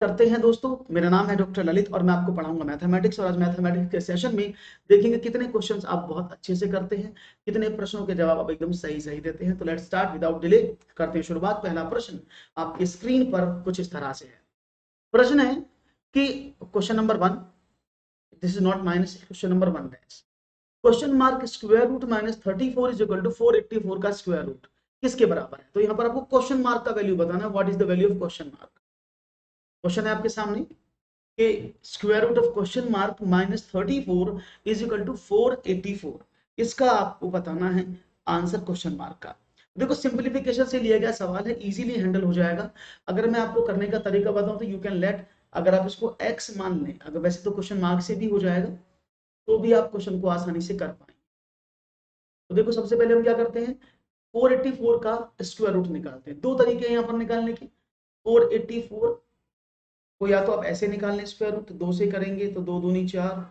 करते हैं दोस्तों। मेरा नाम है डॉक्टर ललित और मैं आपको पढ़ाऊंगा मैथमेटिक्स। और आज मैथमेटिक्स के सेशन में देखेंगे कितने क्वेश्चंस आप बहुत अच्छे से करते हैं, कितने प्रश्नों के जवाब आप एकदम सही सही देते हैं। तो लेट्स स्टार्ट विदाउट डिले, करते हैं शुरुआत। पहला प्रश्न आपकी स्क्रीन पर कुछ इस तरह से है। प्रश्न है कि question number 1, this is not minus, question number 1 dash question mark square root -34 is equal to 484 का स्क्वायर रूट किसके बराबर है। तो यहाँ पर आपको क्वेश्चन मार्क का वैल्यू बताना है। What is the value of question mark. क्वेश्चन है आपके सामने कि square root of question mark -34 is equal to 484। इसका आपको बताना है आंसर क्वेश्चन मार्क का। देखो सिंपलीफिकेशन से लिया गया सवाल है, इजीली हैंडल हो जाएगा। अगर मैं आपको करने का तरीका बताऊं तो यू कैन लेट, अगर आप इसको x मान लें, अगर वैसे तो क्वेश्चन मार्क से भी हो जाएगा, तो भी आप क्वेश्चन को आसानी से कर पाएंगे। तो देखो सबसे पहले हम क्या करते हैं, 484 का स्क्वायर रूट निकालते हैं। दो तरीके हैं यहाँ पर निकालने के। 484 को या तो आप ऐसे निकाल लें, स्क्वायर रूट 2 से करेंगे तो 2 दूनी 4,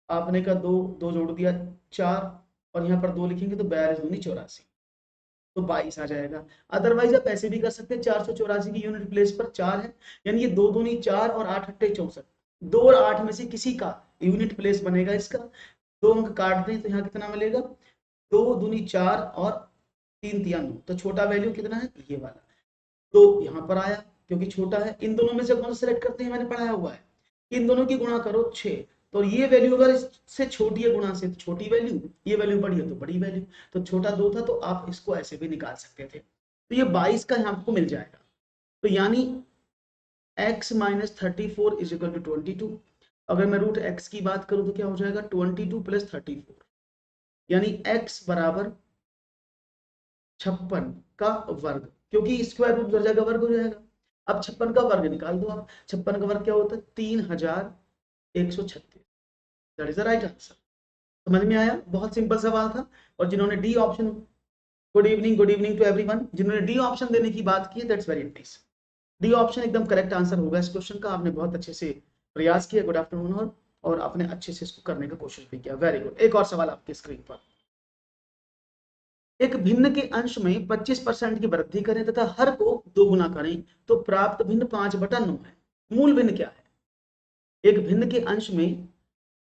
आपने का 2 2 जोड़ दिया 4, और यहाँ पर 2 लिखेंगे तो 42 दूनी 84, तो 22 आ जाएगा। अदरवाइज आप ऐसे भी कर सकते हैं, 484 की यूनिट प्लेस पर 4 है, यानी ये 2 दूनी 4 और 8 अट्ठे 64, 2 और 8 में से किसी का यूनिट प्लेस बनेगा इसका। 2 अंक काट दें तो यहाँ कितना मिलेगा, 2 दूनी 4 और 3 तिया 9, तो छोटा वैल्यू कितना है ये वाला, तो यहाँ पर आया क्योंकि छोटा है। इन दोनों में से कौन सा सेलेक्ट करते हैं, मैंने पढ़ाया हुआ है, इन दोनों की गुणा करो 6, तो ये वैल्यू अगर इससे छोटी है गुणा से तो छोटी वैल्यू, ये वैल्यू बड़ी है तो बड़ी वैल्यू। तो छोटा 2 था तो आप इसको ऐसे भी निकाल सकते थे। तो ये 22 का यहाँ आपको मिल जाएगा। तो यानी x - 34 इज इक्वल टू 22। अगर मैं रूट x की बात करूं तो क्या हो जाएगा, 22 + 34, यानी x बराबर 56 का वर्ग, क्योंकि स्क्वायर रूट दर्जा का वर्ग हो जाएगा। अब 56 का वर्ग निकाल दो आप। 56 का वर्ग क्या होता है, 3136। That is the right answer. समझ में आया, बहुत सिंपल सवाल था। और जिन्होंने D option, good evening to everyone, जिन्होंने डी ऑप्शन देने की बात की है, that's very nice. D option एकदम करेक्ट आंसर होगा इस क्वेश्चन का। आपने बहुत अच्छे से प्रयास किया, गुड आफ्टरनून। और आपने अच्छे से इसको करने की कोशिश भी किया, वेरी गुड। एक और सवाल आपकी स्क्रीन पर, एक भिन्न के अंश में 25% की वृद्धि करें तथा हर को 2 गुना करें तो प्राप्त भिन्न 5/9 है। मूल भिन्न क्या है। एक भिन्न के अंश में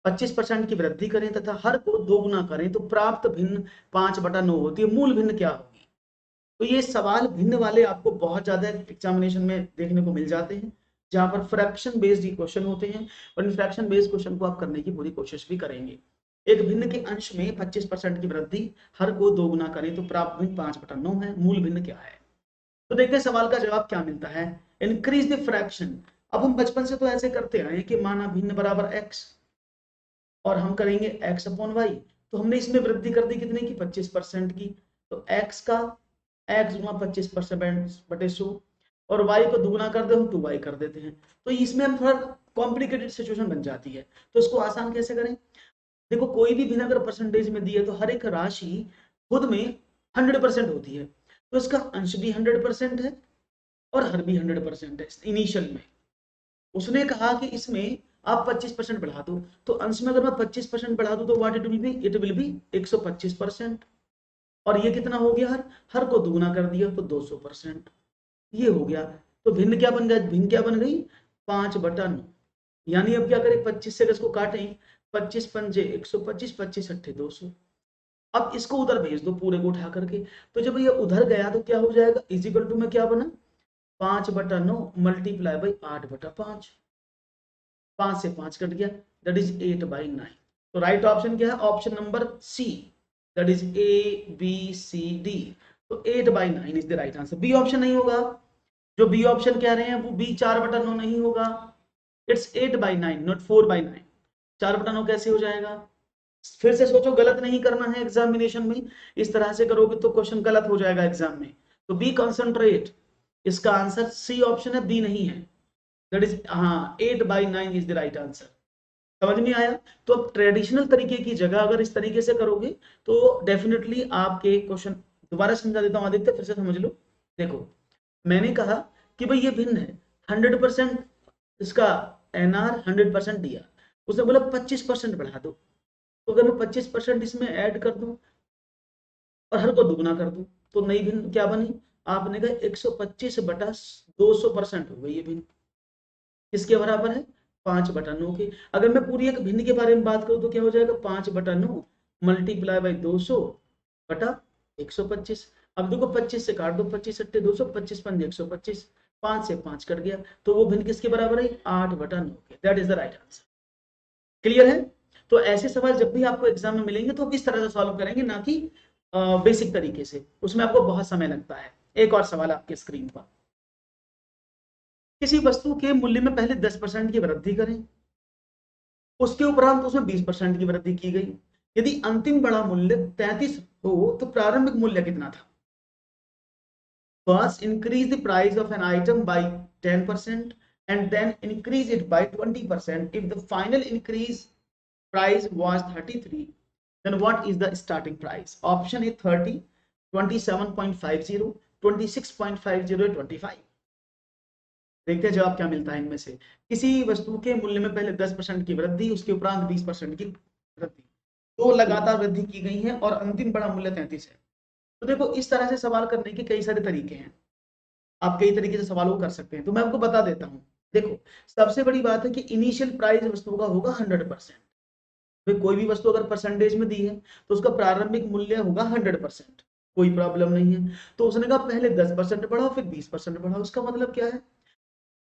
25% की वृद्धि करें तथा हर को 2 गुना करें तो प्राप्त भिन्न 5/9 होती है। मूल भिन्न क्या होगी। तो ये सवाल भिन्न वाले आपको बहुत ज्यादा एग्जामिनेशन में देखने को मिल जाते हैं, जहां पर फ्रैक्शन बेस्ड क्वेश्चन होते हैं, और इन फ्रैक्शन बेस्ड क्वेश्चन को आप करने की पूरी कोशिश भी करेंगे। एक भिन्न के अंश में 25% की वृद्धि, हर को 2 गुना करें तो प्राप्त भिन्न 5/9 है। मूल भिन्न क्या है। तो देखते हैं सवाल का जवाब क्या मिलता है। Increase the fraction. अब हम बचपन से तो ऐसे करते आए हैं कि माना भिन्न बराबर x, और हम करेंगे x/y। तो हमने इसमें वृद्धि कर दी कितने की, 25% की। तो x का x गुना 25%/100, और y को दुगुना कर दे हम 2y कर देते हैं। तो इसमें हम थोड़ा कॉम्प्लिकेटेड सिचुएशन बन जाती है। तो इसको आसान कैसे करें। देखो कोई भी भिन्न अगर परसेंटेज में दी है तो हर एक राशि खुद में 100% होती है। तो इसका अंश भी 100% है और हर भी 100% है इनिशियल में। उसने कहा कि इसमें आप 25% बढ़ा दो, तो अंश में अगर मैं 25% बढ़ा दूं तो व्हाट इट विल बी 125%। और ये कितना हो गया, हर को दुगुना कर दिया तो 200%। ये हो गया। तो भिन्न क्या बन गया, भिन्न क्या बन गई, 5/9। यानी अब क्या करें, 25 से इसको काटें, 25 पंजे 125, 25 अट्ठे 200। अब इसको उधर भेज दो पूरे को उठा करके। तो जब ये उधर गया तो क्या हो जाएगा, इजिकल टू में क्या बना, 5/9 मल्टीप्लाई बाई 8/5। 5 से 5 कट गया, दैट इज 8/9। तो राइट ऑप्शन क्या है, option number C, that is ABCD। तो 8/9 is the right answer. B option नहीं होगा, जो बी ऑप्शन कह रहे हैं वो बी 4/9 नहीं होगा। It's 8/9 not 4/9। 4/9 कैसे हो जाएगा। फिर से सोचो, गलत नहीं करना है एग्जामिनेशन में। इस तरह से करोगे तो क्वेश्चन गलत हो जाएगा एग्जाम में। तो बी कॉन्सेंट्रेट, इसका आंसर सी ऑप्शन है, बी नहीं है। दैट इज, हाँ 8/9 इज द राइट आंसर। समझ में आया। तो अब ट्रेडिशनल तरीके की जगह अगर इस तरीके से करोगे तो डेफिनेटली आपके क्वेश्चन, दोबारा समझा देता हूं आदित्य, फिर से समझ लो। देखो मैंने कहा कि भाई ये भिन्न है, 100% इसका NR 100% दिया, उसने बोला 25% बढ़ा दो। तो अगर मैं 25% इसमें ऐड कर दूं और हर को दुगुना कर दूं तो नई भिन्न क्या बनी, आपने कहा 125/200% हो गई ये भिन्न। किसके बराबर है? 5/9 के। अगर मैं पूरी एक भिन्न के बारे में बात करूं तो क्या हो जाएगा? 5/9 मल्टीप्लाई बाई 200 बटा 125। अब देखो 25 से काट दो, 25 सट्टे 200, 25 पंजे 125, 5 से 5 कट गया, तो वो भिन्न किसके बराबर है? 8/9 के। That is the right answer. Clear है? तो ऐसे सवाल जब भी आपको एग्जाम में मिलेंगे तो इस तरह से सॉल्व करेंगे, ना कि बेसिक तरीके से, उसमें आपको बहुत समय लगता है। एक और सवाल आपके स्क्रीन पर, किसी वस्तु के मूल्य में पहले 10% की वृद्धि करें, उसके उपरांत उसमें 20% की वृद्धि की गई। यदि अंतिम बड़ा मूल्य 33 हो तो प्रारंभिक मूल्य कितना था? First, increase the price of an item by 10% and then increase it by 20%. If the final increase price was 33, then what is the starting price? Option A 30, 27.50, 26.50, 25। देखते हैं जवाब क्या मिलता है इनमें से। किसी वस्तु के मूल्य में पहले 10% की वृद्धि, उसके उपरांत 20% की वृद्धि, तो लगातार वृद्धि की गई है और अंतिम बड़ा मूल्य 33 है। तो देखो इस तरह से सवाल करने के कई सारे तरीके हैं, आप कई तरीके से सवालों को कर सकते हैं, तो मैं आपको बता देता हूं। देखो सबसे बड़ी बात है कि इनिशियल प्राइस वस्तु का होगा 100%। फिर कोई भी वस्तु अगर परसेंटेज में दी है तो उसका प्रारंभिक मूल्य होगा 100%, कोई प्रॉब्लम नहीं है। तो उसने कहा पहले 10% बढ़ाओ फिर 20% बढ़ाओ, उसका मतलब क्या है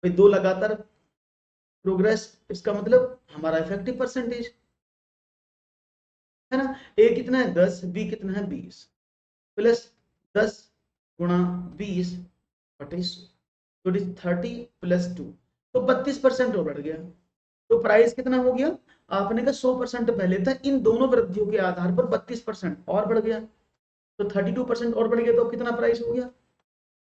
भाई? दो लगातार प्रोग्रेस, इसका मतलब हमारा इफेक्टिव परसेंटेज है ना। ए कितना है? 10, बी कितना है? 20, प्लस 10 गुणा 20 बटे 30 प्लस 2, तो 32% और बढ़ गया। तो प्राइस कितना हो गया? आपने कहा 100% पहले था, इन दोनों वृद्धियों के आधार पर 32% और बढ़ गया, तो 32% और बढ़ गया, तो कितना प्राइस हो गया?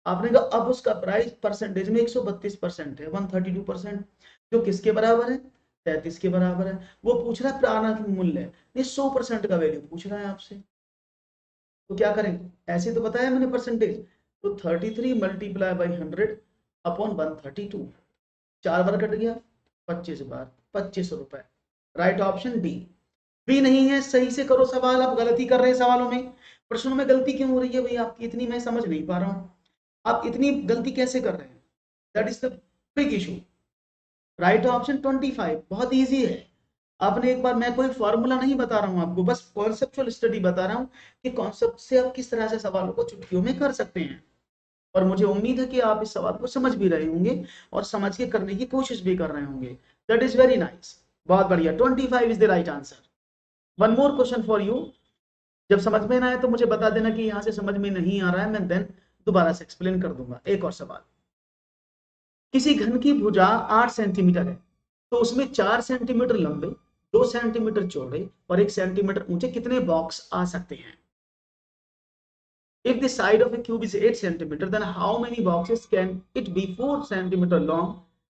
आपने कहा अब उसका प्राइस परसेंटेज में 132% है, 132%, जो किसके बराबर है? 33 के बराबर है। वो पूछ रहा है प्रारंभिक मूल्य, ये 100% का वैल्यू पूछ रहा है आपसे, तो क्या करेंगे? ऐसे तो बताया मैंने परसेंटेज, तो 33 multiply by 100 upon 132, 4 bar cut गया, 25 बार 25 रुपए। Right option D. बी नहीं है, सही से करो सवाल, आप गलती कर रहे हैं सवालों में, प्रश्नों में गलती क्यों हो रही है भाई आपकी? इतनी मैं समझ नहीं पा रहा हूँ, आप इतनी गलती कैसे कर रहे हैं? That is the big issue. Right option 25 बहुत इजी है। आपने एक बार, मैं कोई फॉर्मूला नहीं बता रहा हूं आपको, बस कॉन्सेप्चुअल स्टडी बता रहा हूं कि कॉन्सेप्ट से आप किस तरह से सवालों को चुटकियों में कर सकते हैं। और मुझे उम्मीद है कि आप इस सवाल को समझ भी रहे होंगे और समझ के करने की कोशिश भी कर रहे होंगे। दैट इज वेरी नाइस, बहुत बढ़िया। 25 is the right answer. One more question for you. जब समझ में ना आए तो मुझे बता देना कि यहां से समझ में नहीं आ रहा है, मैं देन दोबारा से एक्सप्लेन कर दूंगा। एक और सवाल, किसी घन की भुजा 8 सेंटीमीटर है, तो उसमें 4 सेंटीमीटर लंबे, 2 सेंटीमीटर चौड़े और 1 सेंटीमीटर ऊंचे कितने बॉक्स आ सकते हैं? If the side of a cube is 8 centimeter, then how many boxes can it be? 4 centimeter long,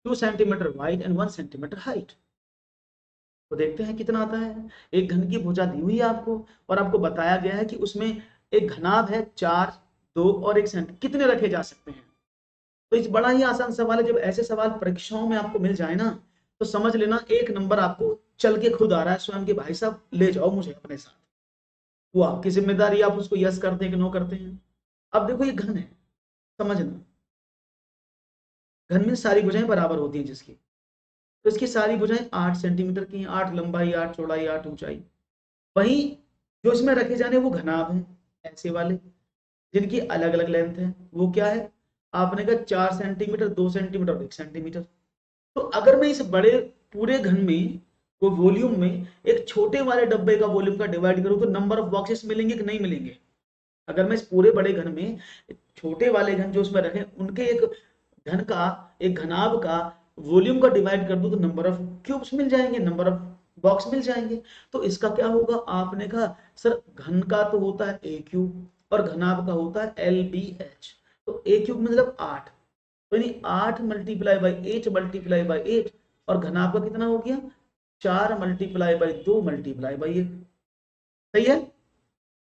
2 centimeter wide and 1 centimeter height. तो देखते हैं कितना आता है। एक घन की भुजा दी हुई है आपको और आपको बताया गया है कि उसमें एक घनाभ है 4, 2 और 1 सेंटीमीटर, कितने रखे जा सकते हैं? तो इस बड़ा ही आसान सवाल है। जब ऐसे सवाल परीक्षाओं में आपको मिल जाए ना, तो समझ लेना एक नंबर आपको चल के खुद आ रहा है स्वयं के, भाई साहब ले जाओ मुझे अपने साथ। वो आपकी जिम्मेदारी, आप उसको यस करते हैं कि नो करते हैं। अब देखो ये घन है, समझना, घन में सारी भुजाएं बराबर होती हैं जिसकी, तो इसकी सारी भुजाएं 8 सेंटीमीटर की हैं, 8 लंबाई, 8 चौड़ाई, 8 ऊंचाई। वहीं जो इसमें रखे जाने वो घनाभ हैं, ऐसे वाले जिनकी अलग अलग लेंथ है, वो क्या है? आपने कहा 4 सेंटीमीटर, 2 सेंटीमीटर और 1 सेंटीमीटर। तो अगर मैं इस बड़े पूरे घन में को वॉल्यूम में एक छोटे वाले डब्बे का वॉल्यूम का डिवाइड करूं तो नंबर ऑफ बॉक्सेस मिलेंगे कि नहीं मिलेंगे? अगर मैं इस पूरे बड़े घन में छोटे वाले घन जो उसमें रखे उनके एक घन का, एक घनाभ का वॉल्यूम का डिवाइड कर दूं तो नंबर ऑफ क्यूब्स मिल जाएंगे, नंबर ऑफ बॉक्स मिल जाएंगे। तो इसका क्या होगा? आपने कहा सर घन का तो होता है ए क्यूब और घनाभ का होता है एल बी एच, तो ए क्यूब मतलब 8, तो यानी 8 मल्टीप्लाई बाई 8 मल्टीप्लाई बाई 8, और घनाभ का कितना हो गया? 4 मल्टीप्लाई बाई 2 मल्टीप्लाई बाई 1। सही है?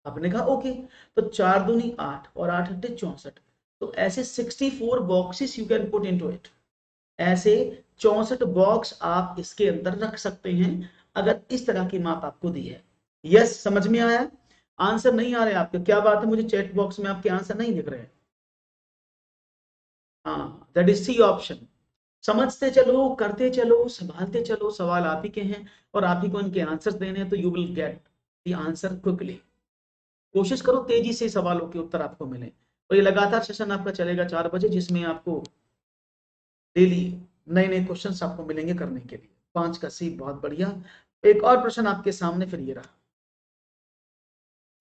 आपने कहा ओके, तो 4 दूनी 8 और 8 अट्ठे 64, तो ऐसे 64 boxes you can put into it. ऐसे 64 बॉक्स आप इसके अंदर रख सकते हैं अगर इस तरह की माप आपको दी है। यस, समझ में आया? आंसर नहीं आ रहे आपके, क्या बात है? मुझे चैट बॉक्स में आपके आंसर नहीं दिख रहे हैं। हाँ, दैट इज सी ऑप्शन। समझते चलो, करते चलो, संभालते चलो, सवाल आप ही के हैं और आप ही को इनके आंसर देने हैं, तो you will get the answer quickly. कोशिश करो तेजी से सवालों के उत्तर आपको मिले। और ये लगातार सेशन आपका चलेगा 4 बजे, जिसमें आपको डेली नए नए क्वेश्चंस आपको मिलेंगे करने के लिए। 5 का सी, बहुत बढ़िया। एक और प्रश्न आपके सामने फिर ये रहा,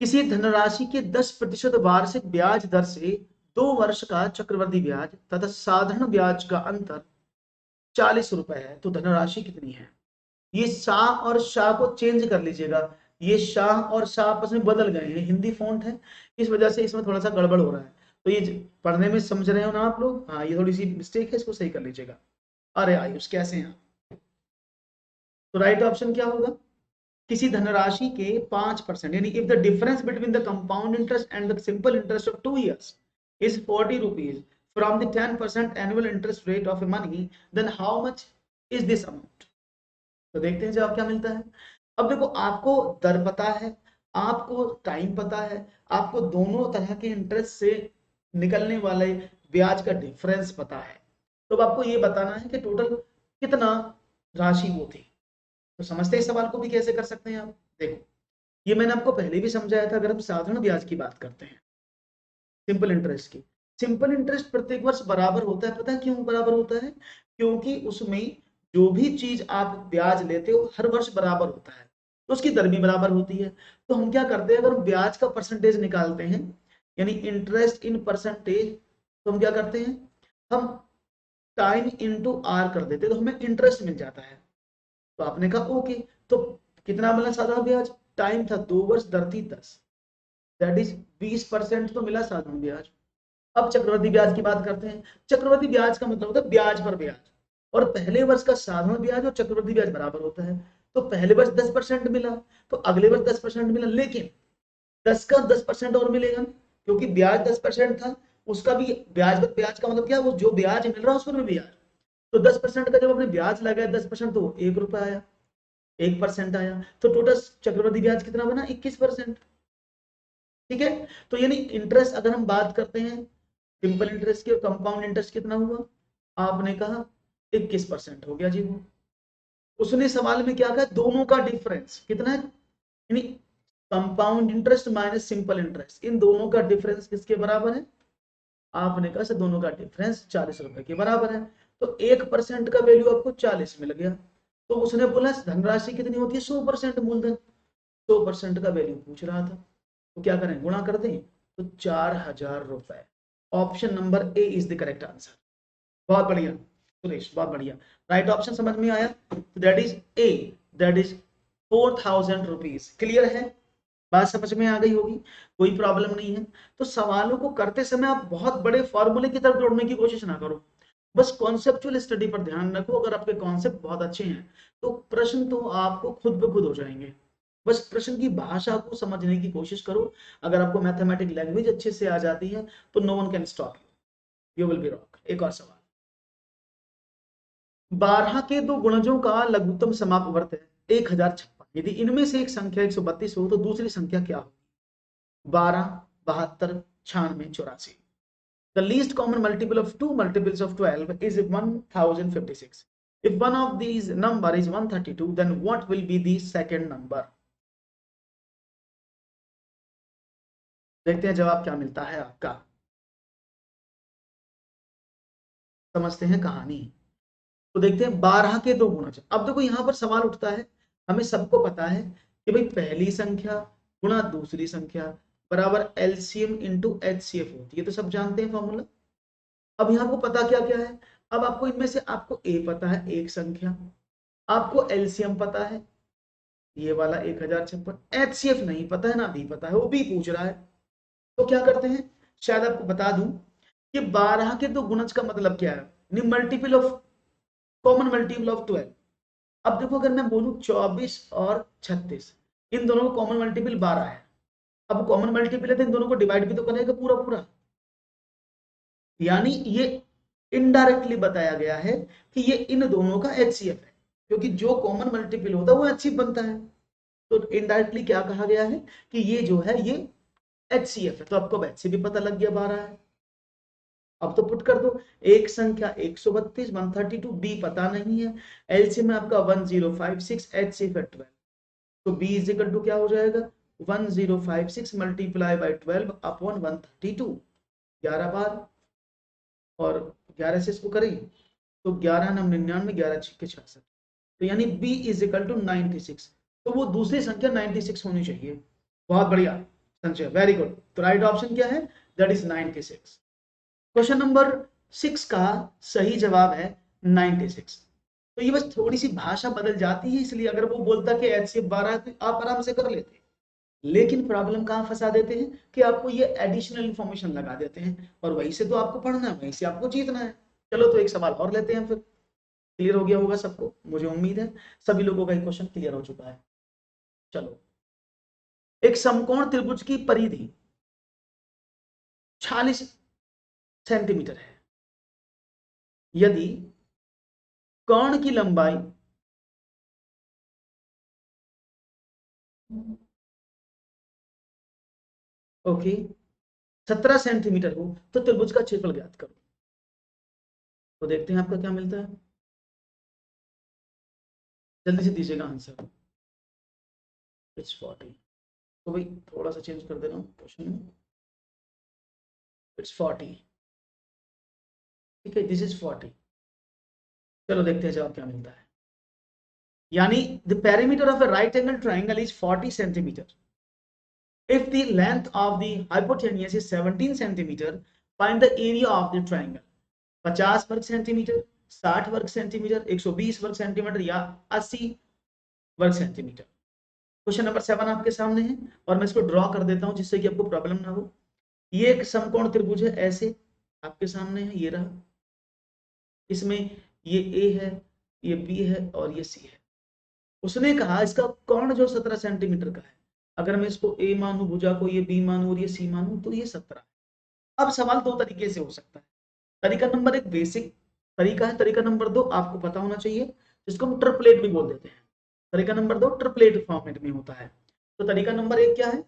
किसी धनराशि के 10% वार्षिक ब्याज दर से 2 वर्ष का चक्रवृद्धि ब्याज तथा साधारण ब्याज का अंतर 40 रुपए है, तो धनराशि कितनी है? ये शाह और शाह को चेंज कर लीजिएगा, ये शाह और शाह आपस में बदल गए हैं, हिंदी फॉन्ट है, इस वजह से इसमें थोड़ा सा गड़बड़ हो रहा है। तो ये पढ़ने में समझ रहे हो ना आप लोग? हाँ, ये थोड़ी सी मिस्टेक है, इसको सही कर लीजिएगा। अरे आयुष कैसे हैं? तो राइट ऑप्शन क्या होगा? किसी धनराशि के 5%, यानी if the difference between the compound interest and the simple interest of 2 years is 40 rupees from the 10% annual interest rate of a money, then how much is this amount? तो देखते हैं जवाब क्या मिलता है। अब देखो, आपको दर पता है, आपको टाइम पता है, आपको दोनों तरह के इंटरेस्ट से निकलने वाले ब्याज का डिफरेंस पता है, तो अब आपको ये बताना है कि टोटल कितना राशि वो थी। तो समझते हैं इस सवाल को भी कैसे कर सकते हैं आप। देखो, ये मैंने आपको पहले भी समझाया था। अगर हम साधारण ब्याज की बात करते हैं, सिंपल इंटरेस्ट की, सिंपल इंटरेस्ट प्रत्येक वर्ष बराबर होता है। पता है क्यों बराबर होता है? क्योंकि उसमें जो भी चीज आप ब्याज लेते हो हर वर्ष बराबर होता है, तो उसकी दर भी बराबर होती है। तो हम क्या करते हैं, अगर हम ब्याज का परसेंटेज निकालते हैं, यानी इंटरेस्ट इन परसेंटेज, तो हम क्या करते हैं, हम टाइम इंटू आर कर देते हैं, तो हमें इंटरेस्ट मिल जाता है। तो आपने कहा ओके, तो कितना मिला साधारण ब्याज? टाइम था 2 वर्ष, दर थी 10, दैट इज 20% तो मिला साधारण ब्याज। अब चक्रवृद्धि ब्याज की बात करते हैं। चक्रवृद्धि ब्याज का मतलब होता है ब्याज पर ब्याज, और पहले वर्ष का साधारण ब्याज और चक्रवृद्धि ब्याज बराबर होता है। तो पहले वर्ष 10% मिला, तो अगले वर्ष 10% मिला, लेकिन 10 का 10% और मिलेगा, क्योंकि ब्याज 10% था, उसका भी ब्याज पर ब्याज का मतलब क्या, वो जो ब्याज मिल रहा है उस पर भी ब्याज। तो 10% का जब आपने ब्याज लगाया 10%, तो 1 रुपया आया, 1% आया, तो टोटल चक्रवृद्धि ब्याज कितना बना? 21%। ठीक है, तो यानी इंटरेस्ट अगर हम बात करते हैं सिंपल इंटरेस्ट की और कंपाउंड इंटरेस्ट, कितना हुआ? आपने कहा 21% हो गया जी। वो उसने सवाल में क्या कहा? दोनों का डिफरेंस कितना है, यानी compound interest minus simple interest, इन दोनों का डिफरेंस किसके बराबर है? आपने कहा सर दोनों का डिफरेंस 40 रुपए के बराबर है। तो 1% का वैल्यू आपको 40 मिल गया। तो उसने बोला धनराशि कितनी होती है? 100% मूलधन, 100% का वैल्यू पूछ रहा था, तो क्या करें, गुणा कर दें, तो 4000 रुपए। Option number A is the correct answer. बहुत बढ़िया सुरेश, बहुत बढ़िया, राइट ऑप्शन समझ में आया। That is a, that is 4000 rupees. Clear है? बात समझ में आ गई होगी, कोई प्रॉब्लम नहीं है। तो सवालों को करते समय आप बहुत बड़े फॉर्मूले की तरफ दौड़ने की कोशिश ना करो, बस कॉन्सेप्चुअल स्टडी पर ध्यान रखो। अगर आपके कॉन्सेप्ट बहुत अच्छे हैं तो प्रश्न तो आपको खुद ब खुद हो जाएंगे। बस प्रश्न की भाषा को समझने की कोशिश करो। अगर आपको मैथमेटिक लैंग्वेज अच्छे से आ जाती है तो no one can stop you, you will be rock. एक और सवाल, 12 के दो गुणजों का लघुत्तम समाप्त वर्त है 1056। यदि इनमें से एक संख्या 132 हो तो दूसरी संख्या क्या हो? 12, 72, 96, 84। The least common multiple of two multiples of 12 is 1056. If one of these number is 132, then what will be the second number? देखते हैं जवाब क्या मिलता है आपका। समझते हैं कहानी। तो देखते हैं 12 के दो गुणज। अब देखो यहां पर सवाल उठता है, हमें सबको पता है कि भाई पहली संख्या गुणा दूसरी संख्या बराबर एलसीएम इंटू एचसीएफ होती है, तो सब जानते हैं फॉर्मूला। अब यहाँ को पता क्या क्या है? अब आपको इनमें से आपको ए पता है एक संख्या, आपको एलसीएम पता है ये वाला 1056, एचसीएफ नहीं पता है ना बी पता है, वो बी पूछ रहा है। तो क्या करते हैं, शायद आपको बता दूं कि 12 के दो गुणज का मतलब क्या है? Multiple of, common multiple of 12। अब देखो अगर मैं बोलूं 24 और 36, इन दोनों को कॉमन मल्टीपल 12 है। अब कॉमन मल्टीपल है तो इन दोनों को डिवाइड भी तो करेगा पूरा पूरा, यानी ये इनडायरेक्टली बताया गया है कि ये इन दोनों का एचसीएफ है, क्योंकि जो कॉमन मल्टीपल होता है वो एचसीएफ बनता है। तो इनडायरेक्टली क्या कहा गया है कि ये जो है ये एचसीएफ है। तो आपको अब एचसीएफ भी पता लग गया 12 है। अब तो पुट कर दो, एक संख्या 132, 132, बी पता नहीं है, एलसीएम में आपका 1056, एचसीएफ है 12, तो बी इज इक्वल टू क्या हो जाएगा 1056 मल्टीप्लाई बाई 12 अपॉन 132, 11 बार, और 11 से इसको करें तो 11 9 99, 11 6 66, तो यानी b इज इक्वल टू 96, तो वो दूसरी संख्या 96 होनी चाहिए। बहुत बढ़िया संजय, वेरी गुड। तो राइट ऑप्शन क्या है, दैट इज 96। क्वेश्चन नंबर 6 का सही जवाब है 96। तो ये बस थोड़ी सी भाषा बदल जाती है, इसलिए अगर वो बोलता कि एचसीएफ 12 तो आप आराम से कर लेते, लेकिन प्रॉब्लम कहाँ फंसा देते हैं कि आपको ये एडिशनल इंफॉर्मेशन लगा देते हैं, और वहीं से तो आपको पढ़ना है, वहीं से आपको जीतना है। चलो तो एक सवाल और लेते हैं, फिर क्लियर हो गया होगा सबको, मुझे उम्मीद है सभी लोगों का क्वेश्चन क्लियर हो चुका है। चलो, एक समकोण त्रिभुज की परिधि 46 सेंटीमीटर है, यदि कोण की लंबाई ओके 17 सेंटीमीटर हो तो त्रिभुज का क्षेत्रफल ज्ञात करो। तो देखते हैं आपका क्या मिलता है, जल्दी से दीजिएगा आंसर। इट्स 40। तो भाई थोड़ा सा चेंज कर दे रहा हूँ क्वेश्चन में, इट्स 40, ठीक है, दिस इज 40। चलो देखते हैं जवाब क्या मिलता है। यानी the perimeter of a right angle triangle is 40 centimetre. If the length of the hypotenuse is 17 centimeter, find the area of the triangle। 50 वर्ग सेंटीमीटर, 60 वर्ग सेंटीमीटर, 120 वर्ग सेंटीमीटर या 80 वर्ग सेंटीमीटर। क्वेश्चन नंबर 7 आपके सामने है, और मैं इसको ड्रॉ कर देता हूं जिससे कि आपको प्रॉब्लम ना हो। ये एक समकोण त्रिभुज है, ऐसे आपके सामने है, ये रहा, इसमें ये ए है, ये बी है और ये सी है। उसने कहा इसका कोण जो 17 सेंटीमीटर का है, अगर मैं इसको ए मानू, भुजा को ये बी मानू और ये सी मानू, तो ये 17। अब सवाल दो तरीके से हो सकता है। तरीका नंबर एक बेसिक तरीका है, तरीका नंबर दो आपको पता होना चाहिए, जिसको हम ट्रिपलेट भी बोल देते हैं। तरीका नंबर दो ट्रिपलेट फॉर्मेट में होता है। तो तरीका नंबर एक क्या है,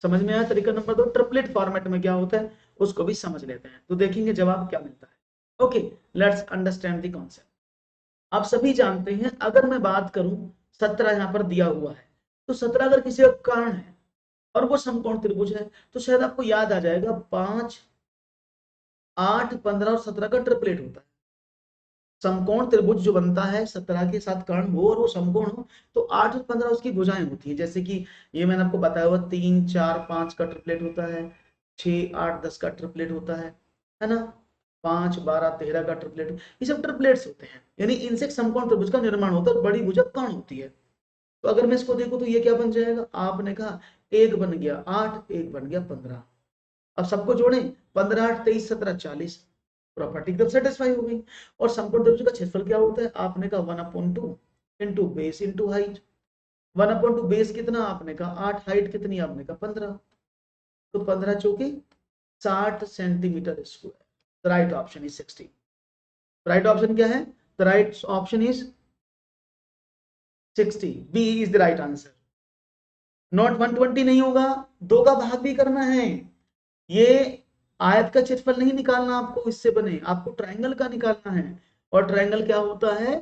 समझ में आया? तरीका नंबर दो ट्रिपलेट फॉर्मेट में क्या होता है उसको भी समझ लेते हैं, तो देखेंगे जवाब क्या मिलता है। Okay, let's understand the concept. आप सभी जानते हैं, अगर मैं बात करूं 17 यहां पर दिया हुआ है, तो 17 अगर किसी का कर्ण है और वो समकोण त्रिभुज है, तो शायद आपको याद आ जाएगा 5 8 15 और 17 का ट्रिपलेट होता है। समकोण त्रिभुज जो बनता है 17 के साथ कर्ण हो और वो समकोण हो, तो 8 और 15 उसकी भुजाएं होती है। जैसे कि ये मैंने आपको बताया हुआ 3 4 5 का ट्रिपलेट होता है, 6 8 10 का ट्रिपलेट होता है ना, 5 12 13 का ट्रिपलेट, ये सब ट्रिपलेट्स होते हैं। यानी इनसे समकोण त्रिभुज का निर्माण होता है और बड़ी भुजा कर्ण होती है। तो अगर मैं इसको देखूं तो ये क्या बन जाएगा, आपने कहा एक बन गया 8, एक बन गया 15। अब सबको जोड़े, 15 8 23 17 40, प्रॉपर्टी एकदम सेटिस्फाई हो गई। और समकोण त्रिभुज का क्षेत्रफल क्या होता है, आपने कहा 1/2 into base into height. 1/2 base कितना, आपने कहा 8, हाइट कितनी, आपने कहा 15, तो 15 चौके 60 centimetre square. Right option is 60। Right option क्या है, the right option is 60, B is the right answer. Not 120 नहीं होगा, 2 का भाग भी करना है। ये आयत का क्षेत्रफल नहीं निकालना आपको, इससे बने आपको ट्रायंगल का निकालना है। और ट्रायंगल क्या होता है,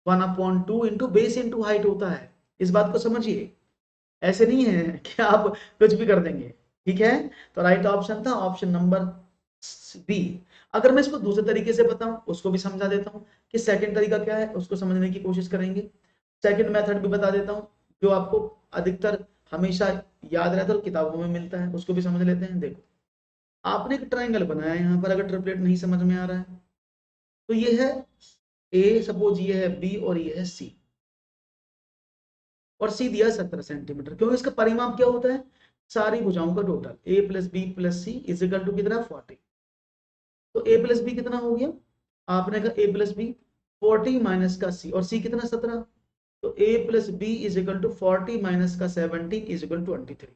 1/2 इंटू बेस इंटू हाइट होता है। इस बात को समझिए, ऐसे नहीं है कि आप कुछ भी कर देंगे, ठीक है। तो राइट ऑप्शन था ऑप्शन नंबर बी। अगर मैं इसको दूसरे तरीके से बताऊं, उसको भी समझा देता हूं कि सेकंड तरीका क्या है, उसको समझने की कोशिश करेंगे। सेकंड मेथड भी बता देता हूं, जो आपको अधिकतर हमेशा याद रहता है और किताबों में मिलता है, उसको भी समझ लेते हैं। देखो, आपने एक ट्रायंगल बनाया है यहाँ पर, अगर ट्रिपलेट नहीं समझ में आ रहा है तो ये है ए, सपोज ये है बी और ये है सी, और सी दिया 17 सेंटीमीटर, क्योंकि इसका परिमाप क्या होता है, सारी भुजाओं का total, A plus B plus C is equal to कितना, 40। तो ए प्लस बी कितना हो गया, आपने कहा ए प्लस बी 40 माइनस का सी, और सी कितना 17, तो A plus B is equal to 40 minus का 17 इज इक्वल टू 23।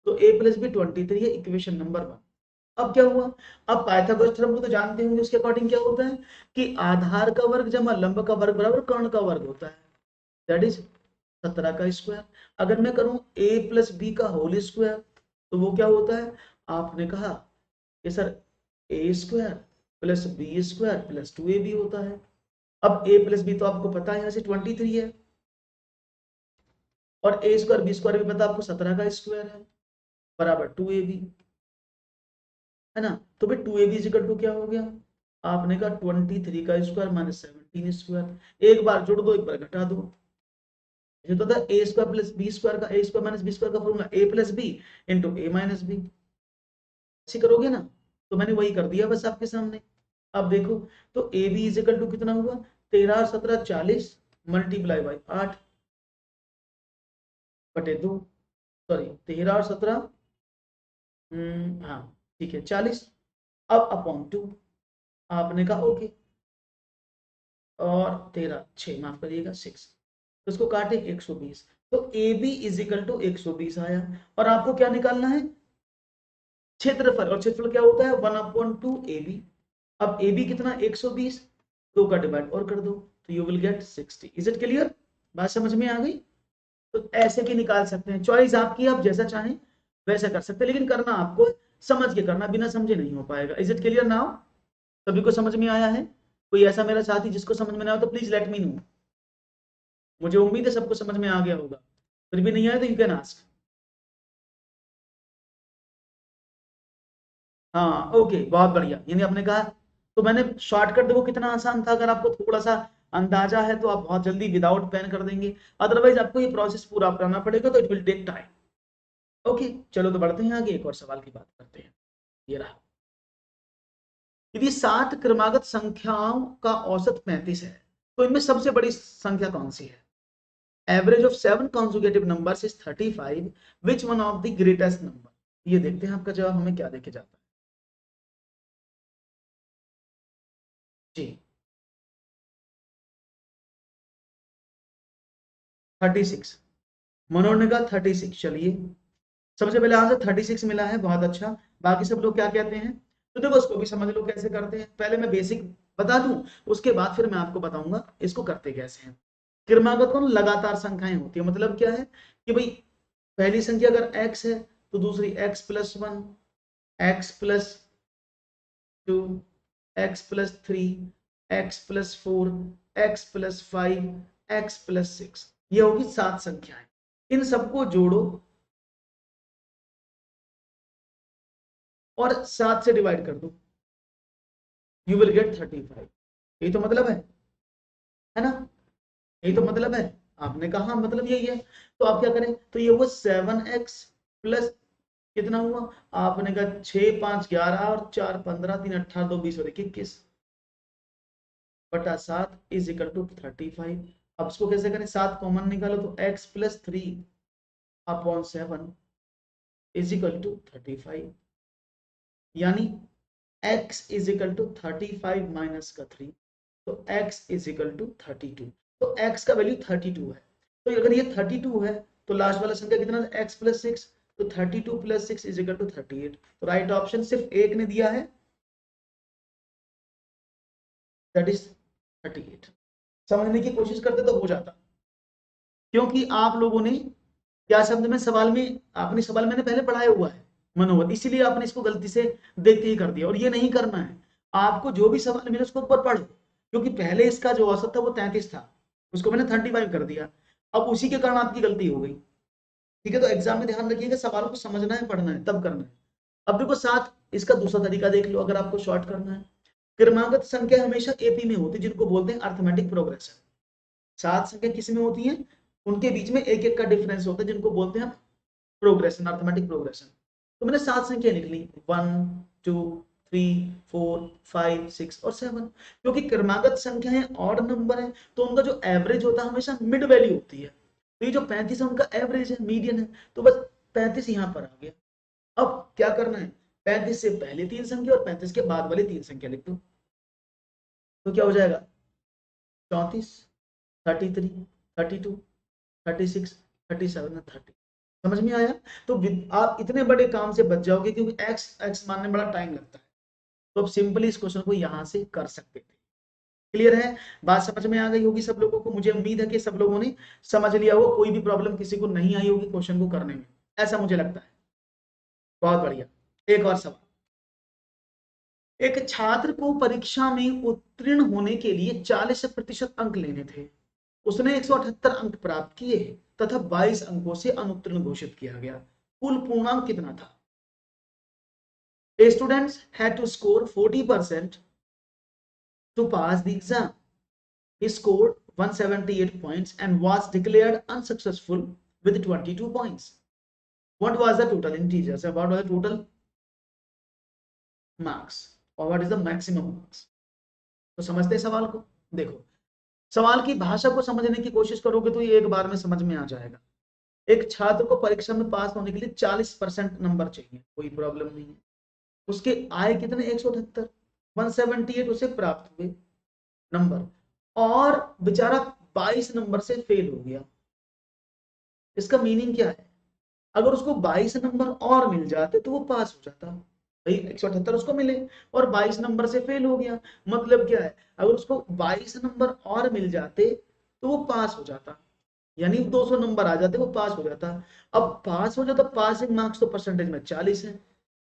तो ए प्लस बी 23 है इक्वेशन नंबर 1। अब क्या हुआ, अब पाइथागोरस थ्योरम को तो जानते होंगे, उसके अकॉर्डिंग क्या होता है कि आधार का वर्ग जमा लंब का वर्ग बराबर कर्ण का वर्ग होता है, दैट इज 17 का स्क्वायर। अगर मैं करूं a प्लस बी का होल स्क्वायर, तो वो क्या होता है, आपने कहा कि sir A square plus B square plus 2ab होता है। अब a प्लस बी तो आपको पता है, यहाँ से 23 है, और a स्क्वायर बी स्क्वायर भी पता आपको 17 का स्क्वायर है, बराबर 2ab, है ना। तो भाई 2ab इक्वल टू क्या हो गया, आपने कहा 23 का स्क्वायर माइनस 17 स्क्वायर। एक बार जोड़ दो, एक बार घटा दो। ये तो था ए स्क्वायर प्लस बी स्क्वायर का, ए स्क्वायर माइनस बी स्क्वायर का फॉर्मूला ए प्लस बी इंटू ए माइनस बी। ऐसे करोगे ना, तो मैंने वही कर दिया बस आपके सामने। अब देखो, तो A B is equal to कितना हुआ, 13 और 17 40 मल्टीप्लाई बाई 8 बटे 2, सॉरी 13 और 17, हाँ ठीक है 40, अब अपॉन 2, आपने कहा ओके, और 13 6 माफ करिएगा 6, तो इसको काटे 120, तो A B is equal to 120 आया। और आपको क्या निकालना है, क्षेत्रफल, और क्षेत्रफल क्या होता है 1/2 ए बी। अब ए बी कितना 120, 2 का डिवाइड और कर दो, तो you will gate 60। Is it clear, बात समझ में आ गई। तो ऐसे की निकाल सकते हैं, चॉइस आपकी, आप जैसा चाहें वैसा कर सकते हैं, लेकिन करना आपको समझ के करना, बिना समझे नहीं हो पाएगा। इज इट क्लियर नाउ, सभी को समझ में आया है। कोई ऐसा मेरा साथी जिसको समझ में ना आया तो प्लीज लेट मी नो, मुझे उम्मीद है सबको समझ में आ गया होगा, फिर भी नहीं आया तो यू कैन आस्क। हाँ ओके, बहुत बढ़िया, यानी आपने कहा, तो मैंने शॉर्टकट देखो कितना आसान था, अगर आपको थोड़ा सा अंदाजा है तो आप बहुत जल्दी विदाउट पेन कर देंगे, अदरवाइज आपको ये प्रोसेस पूरा करना पड़ेगा, तो it will take time. Okay चलो, तो बढ़ते हैं आगे, एक और सवाल की बात करते हैं। ये रहा, यदि 7 क्रमागत संख्याओं का औसत 35 है, तो इनमें सबसे बड़ी संख्या कौन सी है। Average of 7 consecutive numbers is 35, which one of the greatest number। ये देखते हैं आपका जवाब हमें क्या देके जाता है जी। 36, मनोज ने कहा 36, चलिए सबसे पहले आंसर 36 मिला है, बहुत अच्छा। बाकी सब लोग क्या कहते हैं, तो देखो उसको भी समझ लो कैसे करते हैं, पहले मैं बेसिक बता दूं, उसके बाद फिर मैं आपको बताऊंगा इसको करते कैसे हैं। क्रमागत कौन, लगातार संख्याएं होती है, मतलब क्या है कि भाई पहली संख्या अगर x है तो दूसरी x+1, x+2, x+3, x+4, x+5, x+6, ये होगी 7 संख्याएं। इन सबको जोड़ो और 7 से डिवाइड कर दो, यू विल गेट 35। यही तो मतलब है ना, यही तो मतलब है। आपने कहा मतलब यही है, तो आप क्या करें, तो ये हुआ 7x प्लस कितना हुआ, आपने कहा 6 5 11 और 4 15 3 18 2 20 और 21 बटा 7 इज इक्वल टू 35। अब इसको कैसे करें, 7 कॉमन निकालो, तो x+3 upon 7 is equal to 35, यानी x is equal to 35 minus का 3, तो x इज इक्वल टू 32। तो x का वैल्यू 32 है, तो अगर ये 32 है तो लास्ट वाला संख्या कितना है, x+6, तो 32 + 6 इज इक्वल टू 38। तो राइट ऑप्शन सिर्फ एक ने दिया है, दैट इज 38। समझने की कोशिश करते तो हो जाता, क्योंकि आप लोगों ने क्या शब्द में सवाल में, आपने सवाल मैंने पहले पढ़ाया हुआ है मनोबल, इसीलिए आपने इसको गलती से देखते ही कर दिया, और ये नहीं करना है। आपको जो भी सवाल मिले उसको ऊपर पढ़ो, क्योंकि पहले इसका जो औसत था वो 33 था, उसको मैंने 35 कर दिया, अब उसी के कारण आपकी गलती हो गई। ठीक है, तो एग्जाम में ध्यान रखिएगा, सवालों को समझना है, पढ़ना है, तब करना है। अब देखो 7, इसका दूसरा तरीका देख लो, अगर आपको शॉर्ट करना है। क्रमागत संख्या हमेशा एपी में होती है, जिनको बोलते हैं अर्थमेटिक प्रोग्रेशन। 7 संख्या किस में होती है, उनके बीच में एक एक का डिफरेंस होता है, जिनको बोलते हैं प्रोग्रेशन, अर्थमेटिक प्रोग्रेशन। तो मैंने 7 संख्या लिख ली, 1 2 3 4 5 6 और 7, क्योंकि क्रमागत संख्या है, ऑड नंबर है, तो उनका जो एवरेज होता है हमेशा मिड वैल्यू होती है। तो ये जो 35 है उनका एवरेज है, मीडियन है, तो बस 35 यहाँ पर आ गया। अब क्या करना है, 35 से पहले 3 संख्या और 35 के बाद वाली 3 संख्या लिख दो, तो क्या हो जाएगा, 34 33 32 36 37 और 30। समझ में आया। तो आप इतने बड़े काम से बच जाओगे, क्योंकि एक्स एक्स मानने में बड़ा टाइम लगता है, तो आप सिंपली इस क्वेश्चन को यहां से कर सकते थे। क्लियर है, बात समझ में आ गई होगी सब लोगों को, मुझे उम्मीद है कि सब लोगों ने समझ लिया हो, कोई भी प्रॉब्लम किसी को नहीं आई होगी क्वेश्चन को करने में, ऐसा मुझे लगता है। बहुत बढ़िया, एक और सवाल। एक छात्र को परीक्षा में उत्तीर्ण होने के लिए 40% अंक लेने थे। उसने 178 अंक प्राप्त किए तथा 22 अंकों से अनुत्तीर्ण घोषित किया गया। कुल पूर्णांक कितना था? Students had to score 40% to pass the exam. He scored 178 points and was declared unsuccessful with 22 points. What was the total integers? What was the total marks? Or what is the maximum marks? तो समझते हैं सवाल को। देखो, सवाल की भाषा को समझने की कोशिश करोगे तो ये एक बार में समझ में आ जाएगा। एक छात्र को परीक्षा में पास होने के लिए 40% नंबर चाहिए, कोई प्रॉब्लम नहीं है। उसके आए कितने? 178, 178 उसे प्राप्त हुए नंबर, और बेचारा 22 नंबर से फेल हो गया। इसका मीनिंग क्या है? अगर उसको 22 नंबर और मिल जाते तो वो पास हो जाता। भाई 178 उसको मिले और 22 नंबर से फेल हो गया, मतलब क्या है? अगर उसको 22 नंबर और मिल जाते तो वो पास हो जाता, यानी 200 नंबर आ जाते, वो पास हो जाता। अब पास हो जाता, पासिंग मार्क्स तो परसेंटेज में 40 है,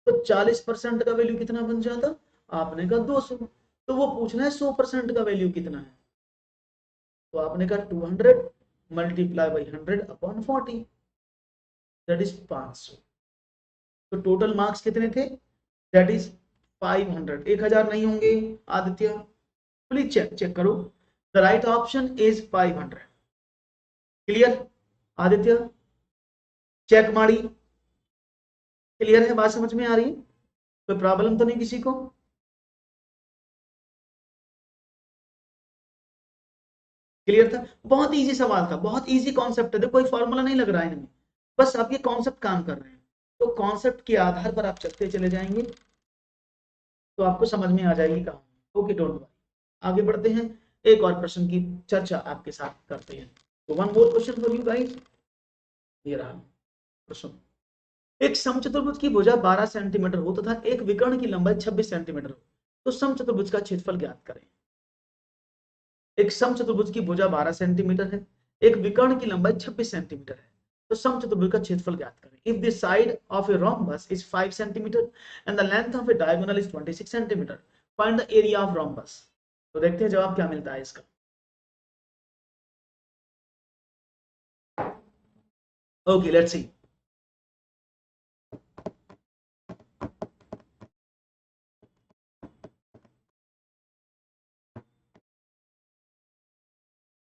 तो 40% का वैल्यू कितना बन जाता? आपने कहा 200। तो वो पूछना है 100% का वैल्यू कितना है, तो आपने कहा 200 multiply by 100 upon 40, that is 500। तो टोटल मार्क्स कितने थे? That is 500। 1000 नहीं होंगे आदित्य? प्लीज चेक करो। The right option is 500। Clear Aditya? Check मारी? क्लियर है? बात समझ में आ रही है? कोई प्रॉब्लम तो नहीं किसी को? क्लियर था? बहुत इजी सवाल था, बहुत इजी कॉन्सेप्ट है, देखो कोई फॉर्मूला नहीं लग रहा है इनमें, बस आप ये कॉन्सेप्ट काम कर रहे हैं। तो कॉन्सेप्ट के आधार पर आप चलते चले जाएंगे तो आपको समझ में आ जाएगी कहानी। Okay, don't worry. आगे बढ़ते हैं, एक और प्रश्न की चर्चा आपके साथ करते हैं। तो one more question for you guys. ये रहा प्रश्न। एक समचतुर्भुज की भुजा 12 सेंटीमीटर हो तथा एक विकर्ण की लंबाई 26 सेंटीमीटर हो, तो समचतुर्भुज का क्षेत्रफल ज्ञात करें। एक समचतुर्भुज की भुजा 12 सेंटीमीटर है, एक विकर्ण की लंबाई 26 सेंटीमीटर है, तो समचतुर्भुज का क्षेत्रफल ज्ञात करें। If the side of A rhombus is 5 centimetre and the length of A diagonal is 26 centimetre, find the area of rhombus। तो देखते हैं जवाब क्या मिलता है इसका। Okay, let's see.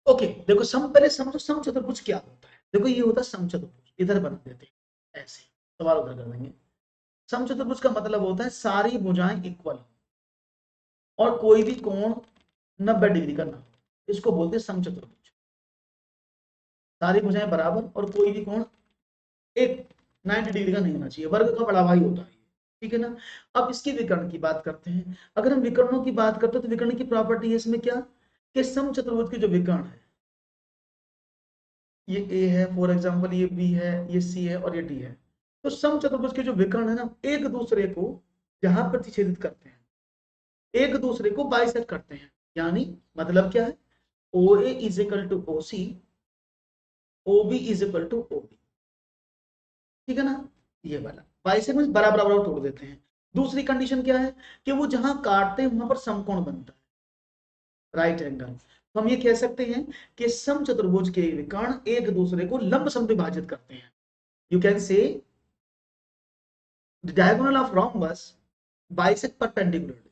ओके, देखो पहले समझो समचतुर्भुज क्या होता है। देखो ये होता है समचतुर्भुज, इधर बना देते हैं ऐसे, सवाल उधर कर देंगे। समचतुर्भुज का मतलब होता है सारी भुजाएं इक्वल और कोई भी कोण 90 डिग्री का ना हो, इसको बोलते हैं समचतुर्भुज। सारी भुजाएं बराबर और कोई भी कोण एक 90 डिग्री का नहीं होना चाहिए, वर्ग का बढ़ावा ही होता है, ठीक है ना। अब इसके विकर्ण की बात करते हैं। अगर हम विकर्णों की बात करते हैं तो विकर्ण की प्रॉपर्टी है इसमें क्या, कि समचतुर्भुज के जो विकर्ण है, ये ए है फॉर एग्जांपल, ये बी है, ये सी है और ये डी है, तो समचतुर्भुज के जो विकर्ण है ना, एक दूसरे को जहां प्रतिच्छेदित करते हैं, एक दूसरे को बाइसेक्ट करते हैं। यानी मतलब क्या है, O A is equal to O C, O B is equal to O B, ठीक है ना। ये वाला बाइसेक्ट में बराबर बराबर तोड़ देते हैं। दूसरी कंडीशन क्या है, कि वो जहां काटते हैं वहां पर समकोण बनता है, राइट एंगल। तो हम ये कह सकते हैं कि समचतुर्भुज के विकर्ण एक दूसरे को लंब समद्विभाजित करते हैं। You can say the diagonal of rhombus bisect perpendicularly।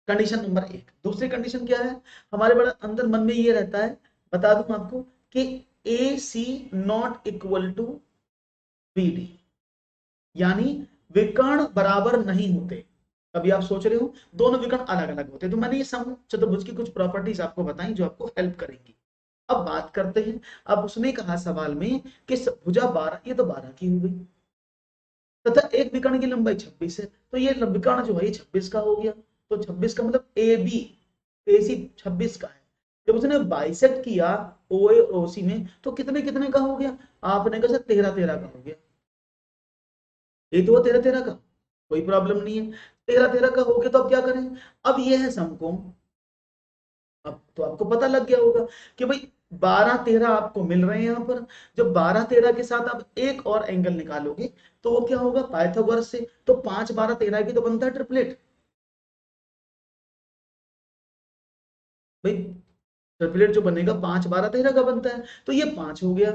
Condition number एक। दूसरी कंडीशन क्या है, हमारे बड़ा अंदर मन में ये रहता है, बता दूं आपको, कि A C not equal to B D, यानी विकर्ण बराबर नहीं होते। अभी आप सोच रहे हो दोनों विकर्ण अलग अलग होते, तो मैंने ये समचतुर्भुज की कुछ प्रॉपर्टीज आपको बताई जो आपको हेल्प करेंगी। अब बात करते हैं, अब उसने कहा सवाल में कि भुजा 12, ये तो 12 की हो गई, तथा एक विकर्ण की लंबाई 26 है, तो ये विकर्ण जो है ये 26 का हो गया। तो 26 का मतलब ए बी, ए सी 26 का है। जब उसने बाइसेक्ट किया ओ ए और ओ सी में, तो कितने कितने का हो गया? आपने कहा सर 13 13 का हो गया। ये तो 13 13 का, कोई प्रॉब्लम नहीं है। 13 13 का हो गया, तो अब क्या करें? अब ये है समकोण। अब तो आपको पता लग गया होगा कि भाई 12 13 आपको मिल रहे हैं यहाँ पर। जब 12 13 के साथ आप एक और एंगल निकालोगे तो वो क्या होगा, पाइथागोरस से। तो 5 12 13 की तो बनता है ट्रिपलेट। भाई ट्रिपलेट जो बनेगा 5 12 13 का बनता है, तो ये 5 हो गया।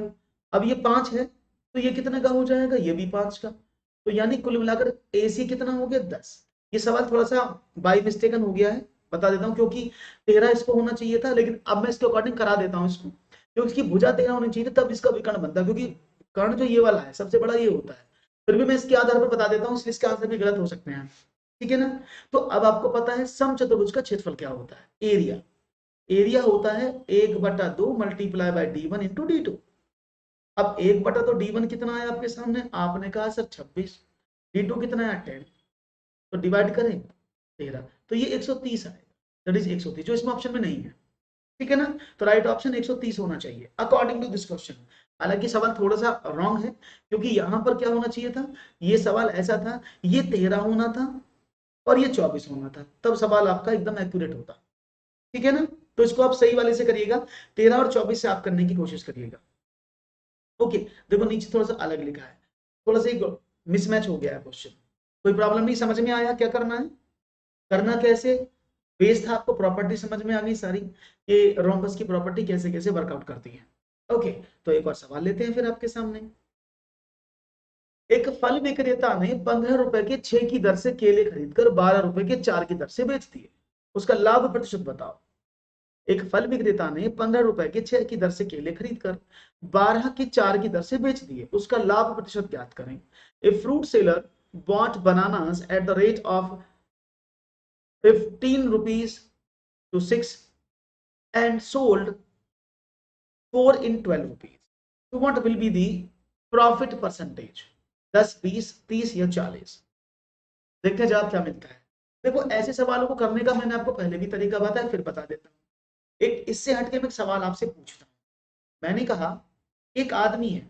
अब ये 5 है तो ये कितने का हो जाएगा, ये भी 5 का। तो यानी कुल मिलाकर AC कितना हो गया 10। ये सवाल थोड़ा सा बाई मिस्टेकन हो गया है, बता देता हूँ, क्योंकि 13 इसको होना चाहिए था, लेकिन अब मैं इसके अकॉर्डिंग करा देता हूँ इसको, क्योंकि इसकी भुजा 13 होनी चाहिए थी, तब इसका विकर्ण बनता है, क्योंकि कर्ण जो ये वाला है सबसे बड़ा ये होता है। फिर भी मैं इसके आधार पर बता देता हूँ, इसलिए इसके आंसर भी गलत हो सकते हैं, ठीक है ना। तो अब आपको पता है समचतुर्भुज का क्षेत्रफल क्या होता है, एरिया। एरिया होता है 1/2 multiply by D1 into D2। अब 1/2 D1 कितना है आपके सामने, आपने कहा सर 26, D2 कितना है 10, तो डिवाइड करें 13, तो ये 130 आएगा, दैट इज 130, जो इसमें ऑप्शन में नहीं है, ठीक है ना। तो राइट ऑप्शन 130 होना चाहिए अकॉर्डिंग टू दिस क्वेश्चन। हालांकि सवाल थोड़ा सा रॉन्ग है, क्योंकि यहां पर क्या होना चाहिए था, ये सवाल ऐसा था, ये 13 होना था और ये 24 होना था, तब सवाल आपका एकदम एक्यूरेट होता, ठीक है ना। तो इसको आप सही वाले से करिएगा, 13 और 24 से आप करने की कोशिश करिएगा। ओके, देखो नीचे थोड़ा सा अलग लिखा है, थोड़ा सा एक मिसमैच हो गया है क्वेश्चन। कोई प्रॉब्लम नहीं, समझ में आया क्या करना है, करना कैसे। बेस था, आपको प्रॉपर्टी समझ में आ गई सारी, कि रोम्बस की प्रॉपर्टी कैसे कैसे वर्कआउट करती है। ओके, तो एक और सवाल लेते हैं फिर आपके सामने। एक फल विक्रेता ने 15 रुपए के 6 की दर से केले खरीदकर 12 रुपए के 4 की दर से बेच दिए, उसका लाभ प्रतिशत बताओ। एक फल विक्रेता ने 15 रुपए के 6 की दर से केले खरीदकर 12 के 4 की दर से बेच दिए, उसका लाभ प्रतिशत ज्ञात करें। A fruit seller bought bananas at the rate of 15 rupees to 6 and sold 4 in 12 rupees. So what will be the profit percentage? 10, 20, 30 या 40? देखते हैं जवाब क्या मिलता है। देखो ऐसे सवालों को करने का मैंने आपको पहले भी तरीका बताया, फिर बता देता हूँ। एक इससे हटके मैं एक सवाल आपसे पूछता हूँ। मैंने कहा एक आदमी है,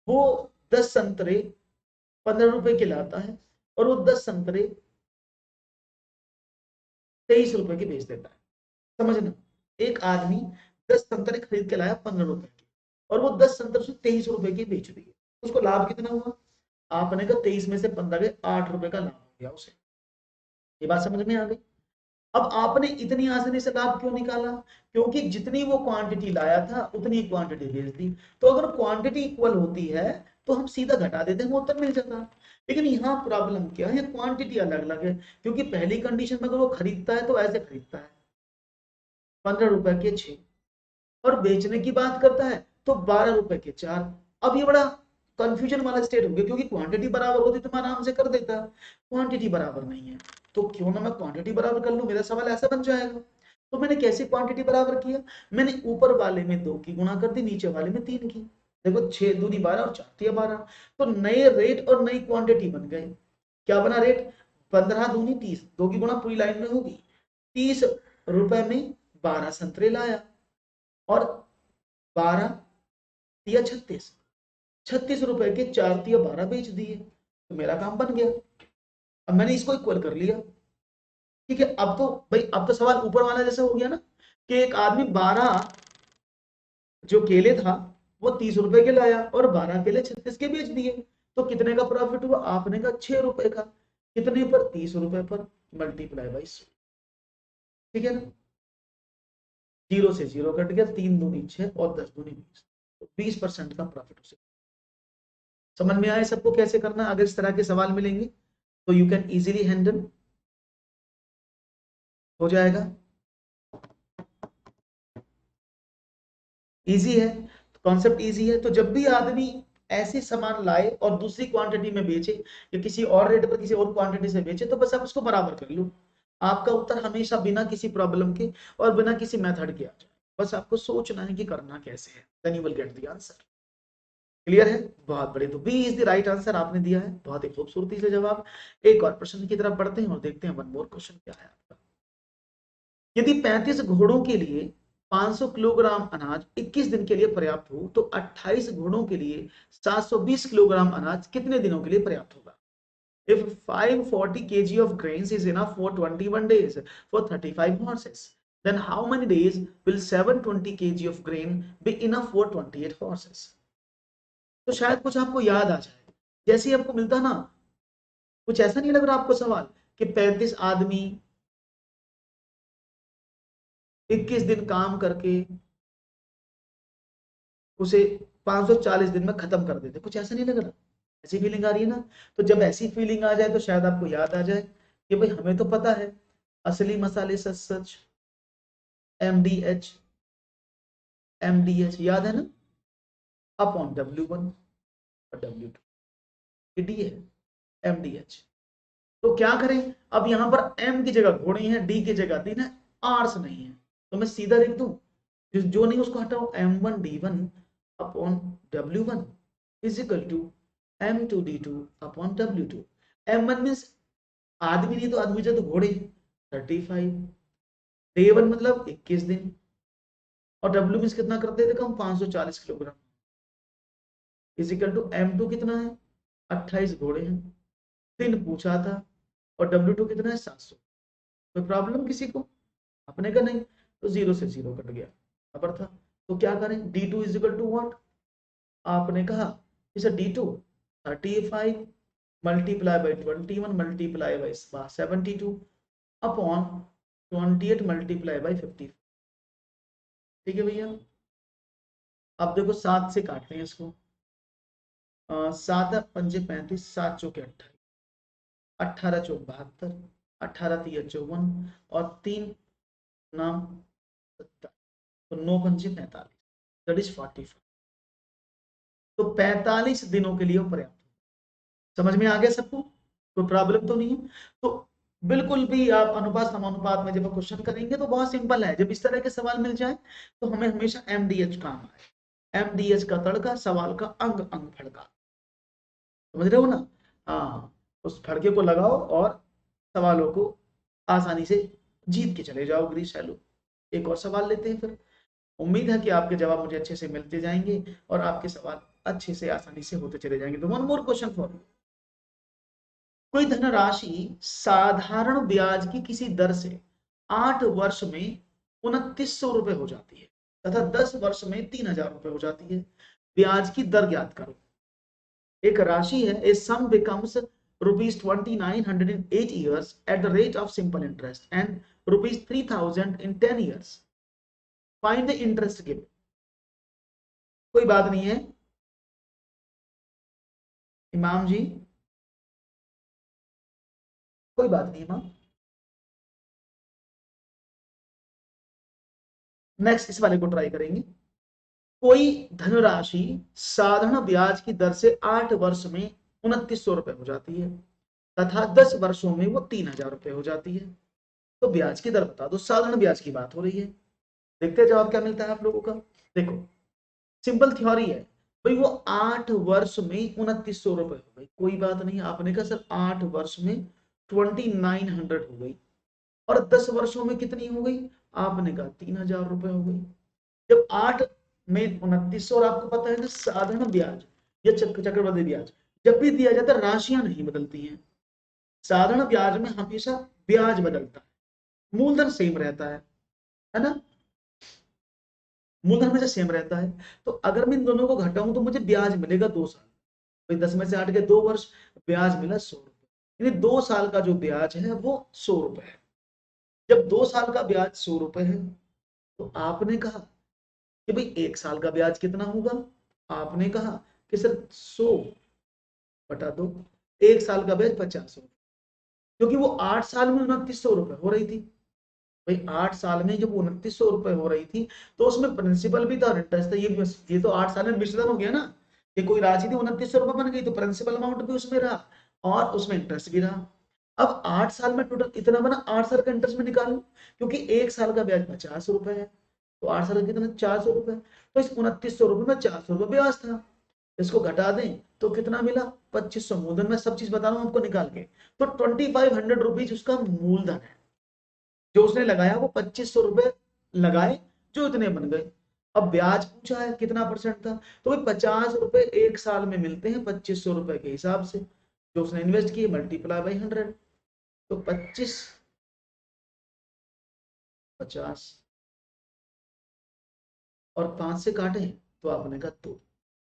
वो 10 संतरे 15 रुपए के लाता है और वो 10 संतरे 23 रुपए के बेच देता है। समझना, एक आदमी 10 संतरे खरीद के लाया 15 रुपए के, और वो 10 संतरे से 23 रुपए के बेच दिए, उसको लाभ कितना हुआ। आपने कहा 23 में से 15 गए, 8 रुपए का लाभ हो गया उसे। ये बात समझ में आ गई। अब आपने इतनी आसानी से लाभ क्यों निकाला, क्योंकि जितनी वो क्वांटिटी लाया था उतनी क्वांटिटी बेच दी। तो अगर क्वांटिटी इक्वल होती है तो हम सीधा घटा देते हैं, वो उत्तर मिल जाता। लेकिन यहाँ प्रॉब्लम क्या है, क्वांटिटी अलग अलग है, क्योंकि पहली कंडीशन में अगर वो खरीदता है तो ऐसे खरीदता है 15 रुपए के 6, और बेचने की बात करता है तो 12 रुपए के 4। अब ये बड़ा कंफ्यूजन वाला स्टेट हो गया, क्योंकि क्वांटिटी बराबर होती तो मैं आराम से कर देता, क्वांटिटी बराबर नहीं है, तो क्यों ना मैं क्वांटिटी बराबर कर लूं, मेरा सवाल ऐसा बन जाएगा। तो मैंने कैसे क्वांटिटी बराबर किया, मैंने ऊपर वाले में 2 की गुणा कर दी, नीचे वाले में 3 की। देखो 6 दूनी 12 और 4 तिया 12, तो नए रेट और नई क्वांटिटी बन गए। क्या बना रेट, 15 दूनी 30, 2 की गुणा पूरी लाइन में होगी, 30 रुपए में 12 संतरे लाया, और 12 तिया 36, 36 रुपए के 4 तिया 12 बेच दिए, तो मेरा काम बन गया। अब मैंने इसको इक्वल कर लिया, ठीक है। अब तो भाई, अब तो सवाल ऊपर वाला जैसा हो गया ना, कि एक आदमी 12 जो केले था वो 30 रुपए के लाया और 12 केले 36 के बेच दिए, तो कितने का प्रॉफिट हुआ, आपने कहा 6 रुपए का। कितने पर, 30 रुपए पर, मल्टीप्लाई बाई 100, ठीक है ना। 0 से 0 कट गया, 3 दूनी 6 और 10 दूनी 20, तो 20% का प्रॉफिट उसे। समझ में आए सबको कैसे करना, अगर इस तरह के सवाल मिलेंगे तो यू कैन इजीली हैंडल हो जाएगा। इजी है, कॉन्सेप्ट इजी है। तो जब भी आदमी ऐसे सामान लाए और दूसरी क्वांटिटी में बेचे, या किसी और रेट पर किसी और क्वांटिटी से बेचे, तो बस आप उसको बराबर कर लो, आपका उत्तर हमेशा बिना किसी प्रॉब्लम के और बिना किसी मेथड के आ जाए। बस आपको सोचना है कि करना कैसे है, then you will get the answer. Clear है, बहुत बड़े। तो B is the right answer आपने दिया है, बहुत ही खूबसूरती से जवाब। एक और प्रश्न की तरफ बढ़ते हैं और देखते हैं वन मोर क्वेश्चन क्या है आपका। यदि 35 घोड़ों के लिए 500 किलोग्राम अनाज 21 दिन के लिए पर्याप्त हो, तो 28 घोड़ों के लिए 720 किलोग्राम अनाज कितने दिनों के लिए पर्याप्त होगा। If 540 kg of grains is enough for 21 days for 35 horses, then how many days will 720 kg of grain be enough for 28 horses? तो शायद कुछ आपको याद आ जाए, जैसे ही आपको मिलता ना, कुछ ऐसा नहीं लग रहा आपको सवाल, कि 35 आदमी 21 दिन काम करके उसे 540 दिन में खत्म कर देते, कुछ ऐसा नहीं लग रहा? ऐसी फीलिंग आ रही है ना? तो जब ऐसी फीलिंग आ जाए तो शायद आपको याद आ जाए कि भाई हमें तो पता है असली मसाले सच सच MDH, MDH याद है ना, अपॉन W1 और W2 डी है MDH। तो क्या करें, अब यहां पर M की जगह घोड़े हैं, D की जगह दिन है, आर्स नहीं है, तो मैं सीधा लिख दूं, जो नहीं उसको हटाओ, M1D1 upon W1 is equal to M2D2 upon W2। M1 means आदमी, नहीं तो आदमी जो तो घोड़े 35, Day1 मतलब 21 दिन, और W मीन्स कितना करते थे कम, 540 kilogram, is equal to M2 कितना है, 28 घोड़े हैं, दिन पूछा था, और W2 कितना है, 700। कोई प्रॉब्लम किसी को? अपने का नहीं, तो 0 से 0 कट गया, बराबर था। तो क्या करें, D2 is equal to what, आपने कहा इसे D2 35 multiply by 21 multiply by 72 upon 28 multiply by 50। ठीक है भैया, अब देखो 7 से काटते हैं इसको, 7 पंजे 35, 7 चौके 28, 18 चौक 72, 18 तिया 54, और 3 नाम 70, तो 9 पंजे 45, दैट इज 45। तो 45 दिनों के लिए वो पर्याप्त। समझ में आ गया सबको? कोई प्रॉब्लम तो नहीं है? तो बिल्कुल भी आप अनुपात समानुपात में जब क्वेश्चन करेंगे तो बहुत सिंपल है, जब इस तरह के सवाल मिल जाए तो हमें हमेशा MDH काम आए, MDH का तड़का, सवाल का अंग अंग फड़का, समझ रहे हो ना? हाँ, उस फड़के को लगाओ और सवालों को आसानी से जीत के चले जाओ ग्रीस शैलो। एक और सवाल लेते हैं फिर, उम्मीद है कि आपके जवाब मुझे अच्छे से मिलते जाएंगे और आपके सवाल अच्छे से आसानी से होते चले जाएंगे। तो one more question for you, कोई धनराशि साधारण ब्याज की किसी दर से 8 वर्ष में 2900 रुपए हो जाती है तथा 10 वर्ष में 3000 रुपए हो जाती है, ब्याज की दर ज्ञात करो। एक राशि है, ए सम becomes ₹2900 in 8 years at the rate of simple interest and ₹3000 in 10 years. Find the interest given. कोई बात नहीं है इमाम जी, कोई बात नहीं इमाम। नेक्स्ट इस वाले को ट्राई करेंगे। कोई धनराशि साधारण ब्याज की दर से 8 वर्ष में 2900 रुपए हो जाती है तथा 10 वर्षों में वो 3000 रुपए हो जाती है, तो ब्याज की दर बता दो। साधारण ब्याज की बात हो रही है, देखते हैं जवाब क्या मिलता है आप लोगों का। देखो सिंपल थ्योरी है भाई, वो 8 वर्ष में 2900 रुपए हो गई, कोई बात नहीं, आपने कहा सर 8 वर्ष में 2900 हो गई, और 10 वर्षों में कितनी हो गई, आपने कहा 3000 रुपए हो गई। जब 8 में 2900, और आपको पता है ना साधारण ब्याज या चक्रवृद्धि ब्याज जब भी दिया जाता है राशियां नहीं बदलती हैं, साधारण ब्याज में हमेशा ब्याज बदलता है, मूलधन सेम रहता है ना, मूलधन हमेशा सेम रहता है। तो अगर मैं इन दोनों को घटाऊं तो मुझे ब्याज मिलेगा 2 साल, 10 में से 8 के 2 वर्ष, ब्याज मिला 100 रुपए, यानी 2 साल का जो ब्याज है वो 100 रुपए है। जब 2 साल का ब्याज 100 रुपए है तो आपने कहा कि भाई 1 साल का ब्याज कितना होगा, आपने कहा कि सर 100/2, 1 साल का ब्याज 50 रुपए, क्योंकि वो 8 साल में 2900 रुपए हो रही थी। भाई 8 साल में जब 2900 रुपए हो रही थी तो उसमें प्रिंसिपल भी था और इंटरेस्ट था, ये तो 8 साल में मिश्रण हो गया ना, कि कोई राशि थी 2900 रुपए बन गई तो प्रिंसिपल अमाउंट भी उसमें रहा और उसमें इंटरेस्ट भी रहा। अब 8 साल में टोटल इतना बना, 8 साल का इंटरेस्ट में निकालू, क्योंकि 1 साल का ब्याज 50 रुपए है, तो 8 साल का कितना 400 रुपए, तो इस 2900 रुपए में 400 रुपए ब्याज था, इसको घटा दें तो कितना मिला 2500 मूलधन। मैं सब चीज बता रहा हूं आपको निकाल के, तो 2500 रुपीज उसका मूलधन है, जो उसने लगाया वो 2500 रुपए लगाए जो इतने बन गए। अब ब्याज पूछा है कितना परसेंट था, तो भाई 50 रुपए 1 साल में मिलते हैं 2500 रुपए के हिसाब से, जो उसने इन्वेस्ट किए मल्टीप्लाई बाई 100, तो 25 50 और 5 से काटे तो आपने कहा 2,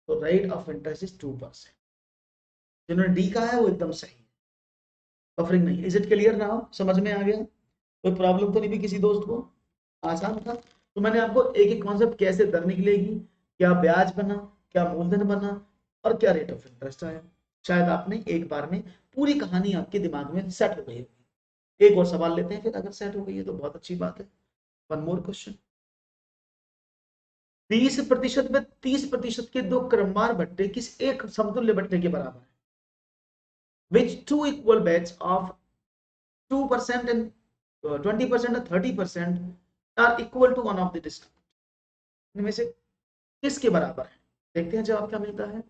तो रेट ऑफ इंटरेस्ट इज 2%। जिन्होंने डी कहा है वो एकदम सही है, बफरिंग नहीं। इज इट क्लियर नाउ, समझ में आ गया? कोई प्रॉब्लम तो नहीं भी किसी दोस्त को? आसान था। तो मैंने आपको एक एक कॉन्सेप्ट कैसे दर निकलेगी, क्या ब्याज बना, क्या मूलधन बना और क्या रेट ऑफ इंटरेस्ट आया, शायद आपने एक बार में पूरी कहानी आपके दिमाग में सेट हो गई होगी। एक और सवाल लेते हैं फिर, अगर सेट हो गई है तो बहुत अच्छी बात है। One more question. 20% में 30% के दो क्रमवार भट्टे किस एक समतुल्य भट्टे के बराबर है? Which two equal bets of 2% and 20% and 30% are equal to one of the discount? इनमें से किसके बराबर है? देखते हैं जवाब क्या मिलता है।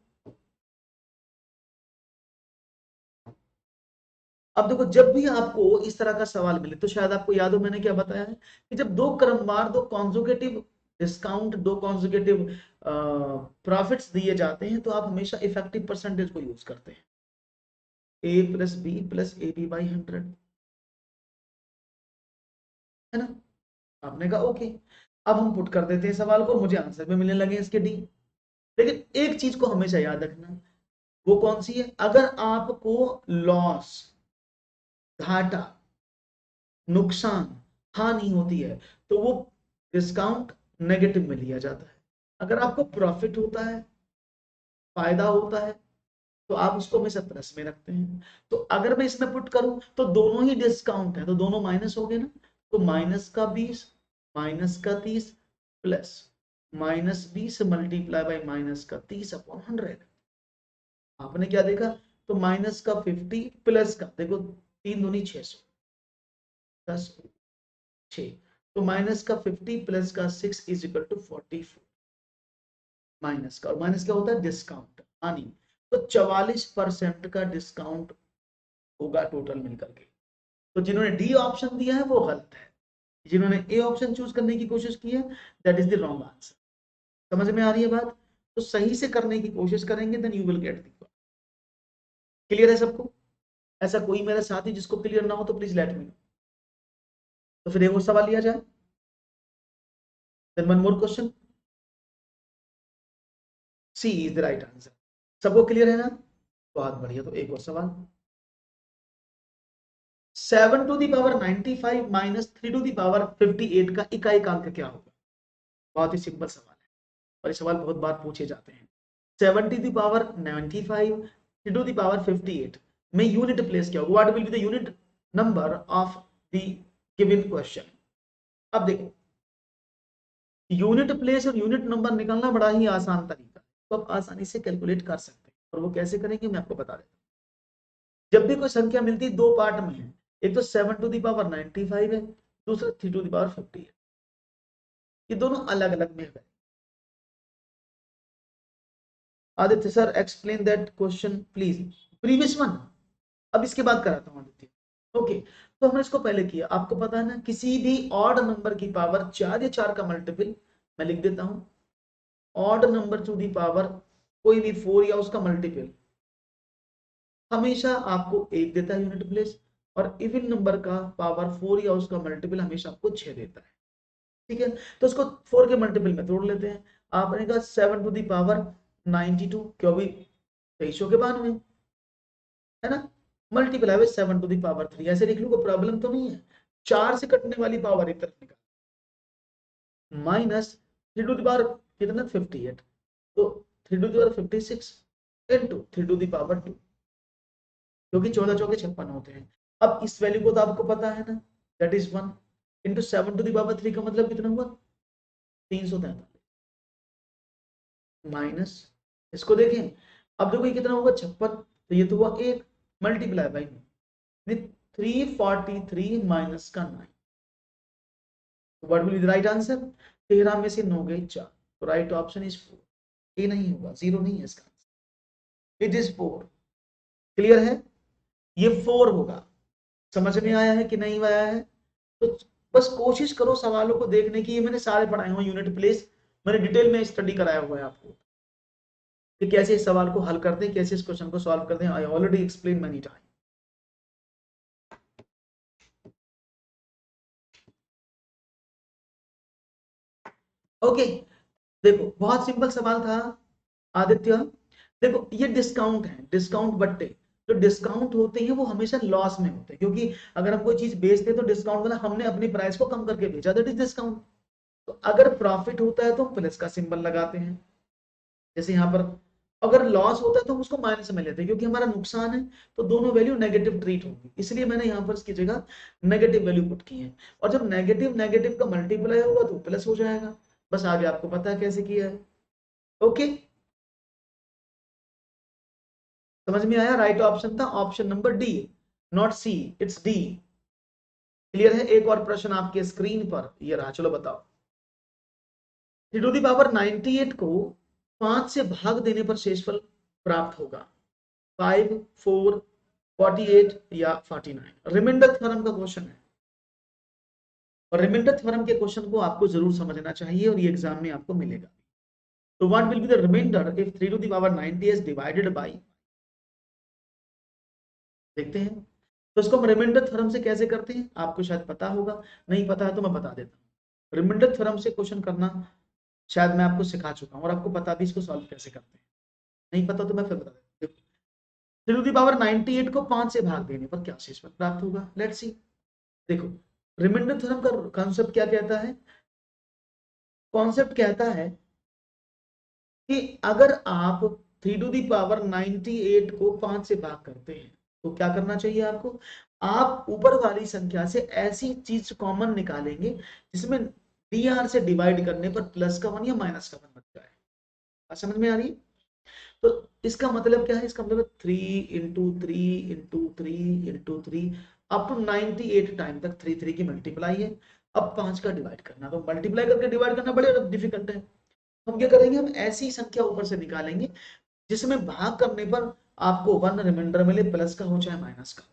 अब देखो, जब भी आपको इस तरह का सवाल मिले तो शायद आपको याद हो मैंने क्या बताया है कि जब दो क्रमवार, दो कॉन्जुगेटिव डिस्काउंट, दो कॉन्जुगेटिव प्रॉफिट्स दिए जाते हैं तो आप हमेशा इफेक्टिव परसेंटेज को यूज करते हैं, A plus B plus A B by 100, है ना। आपने कहा ओके। अब हम पुट कर देते हैं सवाल को, मुझे आंसर में मिलने लगे इसके डी। लेकिन एक चीज को हमेशा याद रखना, वो कौन सी है? अगर आपको लॉस, घाटा, नुकसान, हानि होती है तो वो डिस्काउंट नेगेटिव में लिया जाता है। अगर आपको प्रॉफिट होता है, फायदा होता है, तो आप उसको हमेशा प्लस में रखते हैं। तो अगर मैं इसमें पुट करूं तो दोनों ही डिस्काउंट है तो दोनों माइनस हो गए ना। तो माइनस का 20, माइनस का 30 plus minus 20 multiply by minus का 30 अपॉन 100। आपने क्या देखा? तो माइनस का 50 प्लस का, देखो 3 दूनी 600, 10 6, तो माइनस का 50 प्लस का 6 इज इक्वल टू 44 माइनस का, और माइनस क्या होता है? डिस्काउंट, हानि। तो 44% का डिस्काउंट होगा टोटल मिलकर के। तो जिन्होंने डी ऑप्शन दिया है वो गलत है, जिन्होंने ए ऑप्शन चूज करने की कोशिश की है that is the wrong answer. समझ में आ रही है बात? तो सही से करने की कोशिश करेंगे then you will get the. Clear है सबको? ऐसा कोई मेरा साथी जिसको क्लियर ना हो तो प्लीज लेट मी नो। तो फिर एक और सवाल लिया जाए। Then one more question. C is the right answer. सबको क्लियर है ना? बहुत बढ़िया। तो एक और सवाल। 7 to the power 95 minus 3 to the power 58 का इकाई अंक क्या होगा? बहुत ही सिंपल सवाल है और ये सवाल बहुत बार पूछे जाते हैं। 7 to the power 95, 3 to the power 58 में यूनिट प्लेस क्या होगा? What will be the unit number of the given question? अब देखो, यूनिट प्लेस और यूनिट नंबर निकालना बड़ा ही आसान तरीका है, तो आप आसानी से कैलकुलेट कर सकते हैं। और वो कैसे करेंगे मैं आपको बता देता हूँ। जब भी कोई संख्या मिलती है दो पार्ट में है, एक तो 7 टू दी पावर 95 है, दूसरा 3 टू दी पावर 50 है। ये दोनों अलग अलग में है। Aditya sir explain that question please, previous one. अब इसके बाद कराता हूँ आदित्य। ओके, तो हमने इसको पहले किया। आपको पता है ना, किसी भी ऑड नंबर की पावर 4 या 4 का मल्टीपल, मैं लिख देता हूँ odd number to the power कोई भी 4 या उसका मल्टीपल हमेशा आपको 1 देता है यूनिट प्लेस, और इवन नंबर का पावर 4 या उसका मल्टीपल हमेशा आपको 6 देता है। ठीक है, तो उसको 4 के मल्टीपल में तोड़ लेते हैं। आपने कहा 7 टू दी पावर 92, क्यों भी 23 के 92, है ना, multiply by 7 to the power 3, ऐसे लिख लो, कोई प्रॉब्लम तो नहीं है। 4 से कटने वाली पावर एक तरफ निकाल, माइनस 3 टू दी पावर कितना 58, तो 3 to the power 56 into 3 to the power 2, क्योंकि 14 चौके 56 होते हैं। अब इस वैल्यू को तो आपको पता है ना, that is 1 into 7 to the power 3 का मतलब कितना हुआ? 343 माइनस, इसको देखें, अब देखो ये कितना होगा 56, तो ये तो हुआ 1 मल्टीप्लाई बाई 343 माइनस का 9। What will be the right answer? 13 में से 9 गए 4, तो राइट ऑप्शन इज 4। ये नहीं होगा, 0 नहीं है इसका आंसर, इट इज 4। क्लियर है? ये 4 होगा। समझ में आया है कि नहीं आया है? तो बस कोशिश करो सवालों को देखने की। ये मैंने सारे पढ़ाए हुए यूनिट प्लेस, मैंने डिटेल में स्टडी कराया हुआ है आपको कि कैसे इस सवाल को हल करते हैं, कैसे इस क्वेश्चन को सॉल्व करते हैं। I already explain many time. Okay, देखो बहुत सिंपल सवाल था आदित्य। देखो ये डिस्काउंट है, डिस्काउंट बट्टे। जो जो डिस्काउंट होते हैं वो हमेशा लॉस में होते हैं, क्योंकि अगर हम कोई चीज बेचते हैं तो डिस्काउंट मतलब हमने अपनी प्राइस को कम करके बेचा, दैट इज डिस्काउंट। तो अगर प्रॉफिट होता है तो हम प्लस का सिंबल लगाते हैं, जैसे यहाँ पर अगर लॉस होता है तो हम उसको माइनस में लेते हैं, क्योंकि हमारा नुकसान है, तो दोनों वैल्यू नेगेटिव ट्रीट होगी, इसलिए मैंने यहाँ पर इसकी जगह नेगेटिव वैल्यू पुट की है। और जब नेगेटिव नेगेटिव का मल्टीप्लाई होगा तो प्लस हो जाएगा। बस आगे आपको पता है कैसे किया है। ओके, समझ में आया? राइट ऑप्शन था option number D, not C, it's D. Clear है? एक और प्रश्न आपके स्क्रीन पर ये रहा, चलो बताओ। 3 to the power 98 को 5 से भाग देने पर शेषफल प्राप्त होगा, 5, 4, 48 या 49। रिमाइंडर थ्योरम का क्वेश्चन है, और रिमाइंडर थ्योरम के क्वेश्चन को आपको जरूर समझना चाहिए, और ये एग्जाम में आपको मिलेगा। तो what will be the reminder if 3 to the power 90 is divided by, देखते हैं। तो इसको हम रिमाइंडर थ्योरम से कैसे करते हैं आपको शायद पता होगा, नहीं पता है तो मैं बता देता हूँ। रिमाइंडर थ्योरम से क्वेश्चन करना शायद मैं आपको सिखा चुका हूँ, और आपको पता भी इसको सॉल्व कैसे करते हैं, नहीं पता तो मैं फिर बता देता हूँ। 3 to the power 98 को 5 से भाग देने पर क्या शेषफल प्राप्त होगा, लेट्स सी। देखो, रिमाइंडर थ्योरम का कॉन्सेप्ट क्या कहता है? कॉन्सेप्ट कहता है कि अगर आप 3 to the power 98 को 5 से भाग करते हैं तो क्या करना चाहिए आपको? आप ऊपर वाली संख्या से ऐसी चीज कॉमन निकालेंगे जिसमें dr से डिवाइड करने पर प्लस का 1 या माइनस का 1 बन जाए। समझ में आ रही है? तो इसका मतलब क्या है? इसका मतलब 3 into 3 into 3 into 3 up to 98 time तक 3 की मल्टीप्लाई है। अब 5 का डिवाइड करना, तो मल्टीप्लाई करके डिवाइड करना बड़े डिफिकल्ट है। हम क्या करेंगे? हम ऐसी संख्या ऊपर से निकालेंगे जिसमें भाग करने पर आपको 1 रिमाइंडर मिले, प्लस का हो चाहे माइनस का।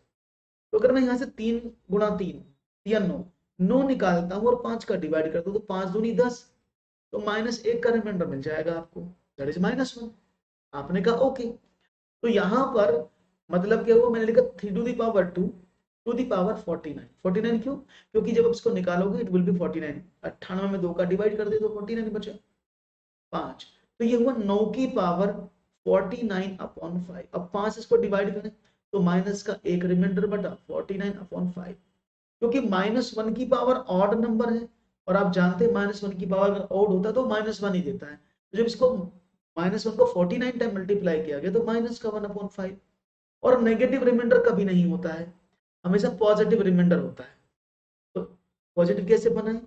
तो अगर मैं यहाँ से 3 गुणा 3 या 9 निकालता हूँ और 5 का डिवाइड करता हूँ तो 5 दूनी 10, तो -1 का रिमाइंडर मिल जाएगा आपको, दैट इज -1। आपने कहा ओके। तो यहाँ पर मतलब क्या हुआ? मैंने लिखा 3 to the power 2 to the power 49। 49 क्यों? क्योंकि जब आप इसको निकालोगे इट विल बी 49। 98 में 2 का डिवाइड कर दे तो 49 बचा 5। तो ये हुआ 9 की पावर 49/5। अब 5 इसको डिवाइड करें तो माइनस का 1 रिमाइंडर बटा 49/5, क्योंकि -1 की पावर ऑड नंबर है, और आप जानते हैं -1 की पावर अगर ऑड होता है तो -1 ही देता है। तो जब इसको -1 को 49 टाइम मल्टीप्लाई किया गया तो माइनस का 1/5। और नेगेटिव रिमाइंडर कभी नहीं होता है, हमेशा पॉजिटिव रिमाइंडर होता है। तो पॉजिटिव कैसे बनाए?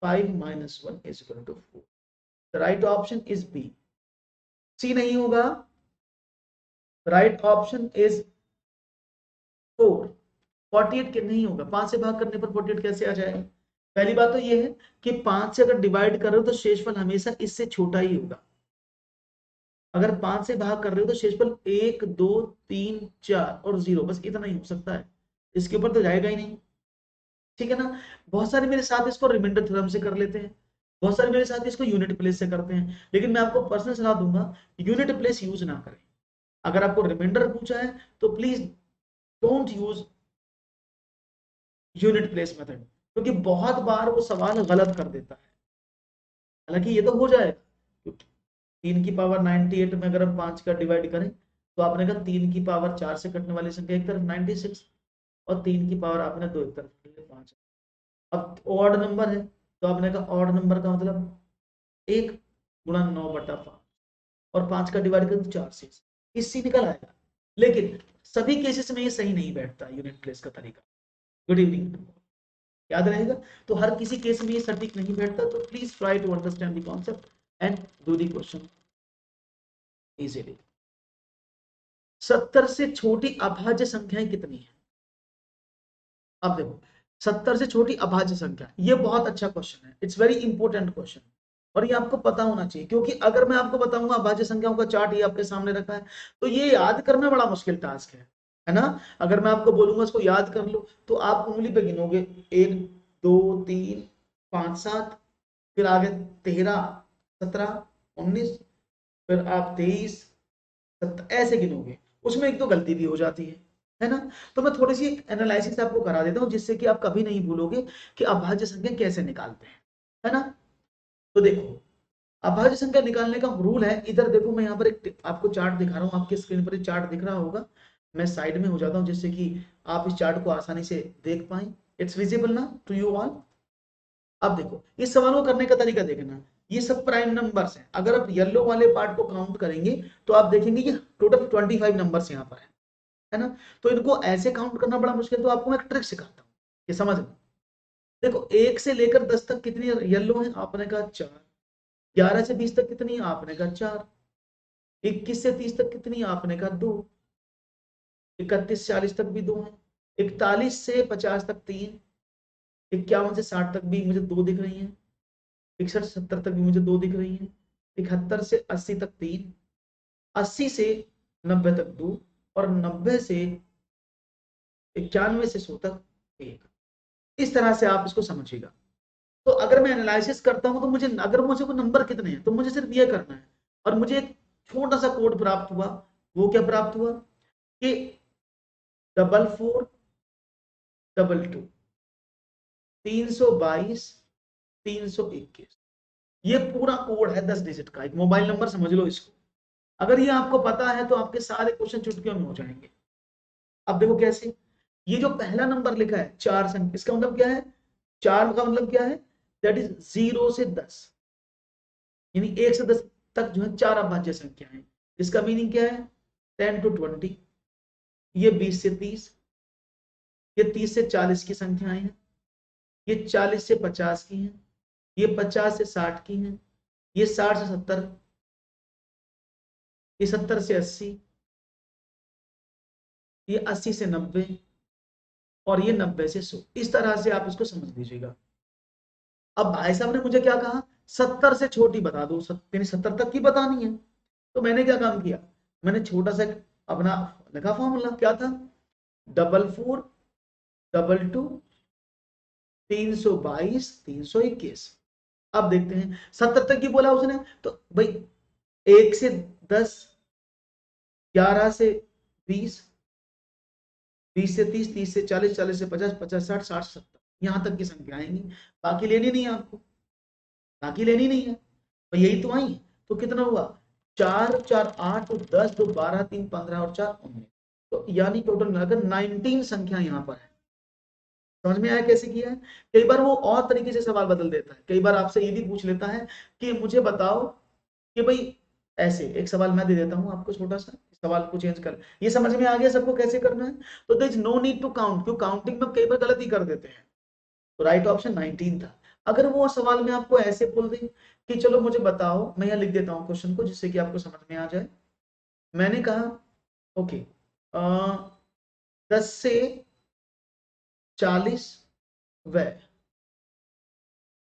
5 - 1 is equal to 4। The right option is B। सी नहीं होगा, राइट ऑप्शन इज 4। 48 के नहीं होगा, 5 से भाग करने पर 48 कैसे आ जाएगा? पहली बात तो ये है कि 5 से अगर डिवाइड कर रहे हो तो शेषफल हमेशा इससे छोटा ही होगा। अगर 5 से भाग कर रहे हो तो शेषफल 1, 2, 3, 4 और 0, बस इतना ही हो सकता है, इसके ऊपर तो जाएगा ही नहीं। ठीक है ना? बहुत सारे मेरे साथ इसको रिमाइंडर थ्योरम से कर लेते हैं, बहुत सारे मेरे साथ इसको यूनिट प्लेस से करते हैं, लेकिन मैं आपको पर्सनल सलाह दूंगा यूनिट प्लेस यूज ना करें। अगर आपको रिमाइंडर पूछा है तो please don't use unit place method, क्योंकि बहुत बार वो सवाल गलत कर देता है। हालांकि ये तो हो जाएगा, 3 की पावर 98 में अगर हम 5 का डिवाइड करें तो आपने कहा 3 की पावर 4 से कटने वाली संख्या एक तरफ 96, और 3 की पावर आपने 2 एक तरफ 5। अब ऑड नंबर है तो आपने कहा ऑड नंबर का मतलब 1 गुणा 9/5, और 5 का डिवाइड करें तो 4 से इससे निकल आएगा। लेकिन सभी केसेस में ये सही नहीं बैठता यूनिट प्लेस का तरीका। गुड इवनिंग, याद रहेगा। तो हर किसी केस में ये सटीक नहीं बैठता, तो please try to understand the concept and do the question easily. 70 से छोटी अभाज्य संख्याएं कितनी है? अब देखो, 70 से छोटी अभाज्य संख्या, ये बहुत अच्छा क्वेश्चन है, इट्स वेरी इंपॉर्टेंट क्वेश्चन, और ये आपको पता होना चाहिए, क्योंकि अगर मैं आपको बताऊंगा अभाज्य संख्याओं का चार्ट ये आपके सामने रखा है तो ये याद करना बड़ा मुश्किल टास्क है ना? अगर मैं आपको बोलूंगा इसको याद कर लो तो आप उंगली पे गिनोगे 1, 2, 3, 5, 7, फिर आगे 13, 17, 19, फिर आप 23, ऐसे गिनोगे, उसमें एक दो गलती भी हो जाती है ना? तो मैं थोड़ी सी एनालिसिस आपको करा देता हूँ जिससे कि आप कभी नहीं भूलोगे कि अभाज्य संख्या कैसे निकालते हैं, है ना? तो देखो, अभाज्य संख्या निकालने का रूल है, इधर देखो मैं यहाँ पर एक आपको चार्ट दिखा रहा हूँ, आपके स्क्रीन पर चार्ट दिख रहा होगा। मैं साइड में हो जाता हूं जिससे कि आप इस चार्ट को आसानी से देख पाए। इट्स विजिबल ना टू यू ऑल। अब देखो इस सवाल को करने का तरीका देखना, ये सब प्राइम नंबर्स हैं। अगर आप येलो वाले पार्ट को काउंट करेंगे तो आप देखेंगे कि टोटल 25 नंबर्स यहाँ पर है ना। तो इनको ऐसे काउंट करना बड़ा मुश्किल, तो आपको मैं ट्रिक सिखाता हूँ ये समझ में। देखो 1 से लेकर 10 तक कितनी येलो है, आपने कहा 4। 11 से 20 तक कितनी, आपने कहा 4। 21 से 30 तक कितनी, आपने कहा 2। 31 से 40 तक भी 2 है। 41 से 50 तक 3। 51 से 60 तक भी मुझे 2 दिख रही है। 61 से 70 तक भी मुझे 2 दिख रही है। 71 से 80 तक 3। 80 से 90 तक 2। और 90 से 91 से 100 तक 1। इस तरह से आप इसको समझिएगा। तो अगर मैं एनालिसिस करता हूं तो मुझे, अगर मुझे वो नंबर कितने हैं तो मुझे सिर्फ ये करना है। और मुझे एक छोटा सा कोड प्राप्त हुआ। वो क्या प्राप्त हुआ कि 4422 322 321। ये पूरा कोड है 10 डिजिट का, एक मोबाइल नंबर समझ लो इसको। अगर ये आपको पता है तो आपके सारे क्वेश्चन चुटकियों में हो जाएंगे। अब देखो कैसे, ये जो पहला नंबर लिखा है 4 संख्या, इसका मतलब क्या है, 4 का मतलब क्या है, दैट इज 0 से 10, यानी 1 से 10 तक जो है 4 अभाज्य संख्या है। इसका मीनिंग क्या है, 10 to 20। ये 20 से 30। ये 30 से 40 की संख्याएं हैं। ये 40 से 50 की हैं। ये 50 से 60 की हैं। ये 60 से 70। ये 70 से 80। ये 80 से 90। और ये 90 से 100। इस तरह से आप इसको समझ लीजिएगा। अब भाई साहब ने मुझे क्या कहा, 70 से छोटी बता दो, यानी 70 तक की बतानी है। तो मैंने क्या काम किया, मैंने छोटा सा अपना लिखा फॉर्मूला, क्या था, 4422 322 321। अब देखते हैं 70 तक की बोला उसने, तो भाई 1 से 10, 11 से 20, 20 से 30, 30 से 40, 40 से 50, 50 60, 60 70, यहां तक की संख्या आएंगी। बाकी लेनी नहीं है आपको, बाकी लेनी नहीं है। तो यही तो आई। तो कितना हुआ, 4 4 8 10 2 12 3 15 और 4 19। तो यानी टोटल मिलाकर 19 संख्या यहाँ पर है। समझ में आया कैसे किया है। कई बार वो और तरीके से सवाल बदल देता है, कई बार आपसे ये भी पूछ लेता है कि मुझे बताओ कि भाई, ऐसे एक सवाल मैं दे देता हूं आपको छोटा सा, सवाल को चेंज कर, ये समझ में आ गया सबको कैसे करना है। तो there is no need to count, क्यों काउंटिंग में कई बार गलती कर देते हैं। तो राइट ऑप्शन 19 था। अगर वो सवाल में आपको ऐसे बोल दें कि चलो मुझे बताओ, मैं यहाँ लिख देता हूँ क्वेश्चन को जिससे कि आपको समझ में आ जाए। मैंने कहा ओके, 10 से 40 व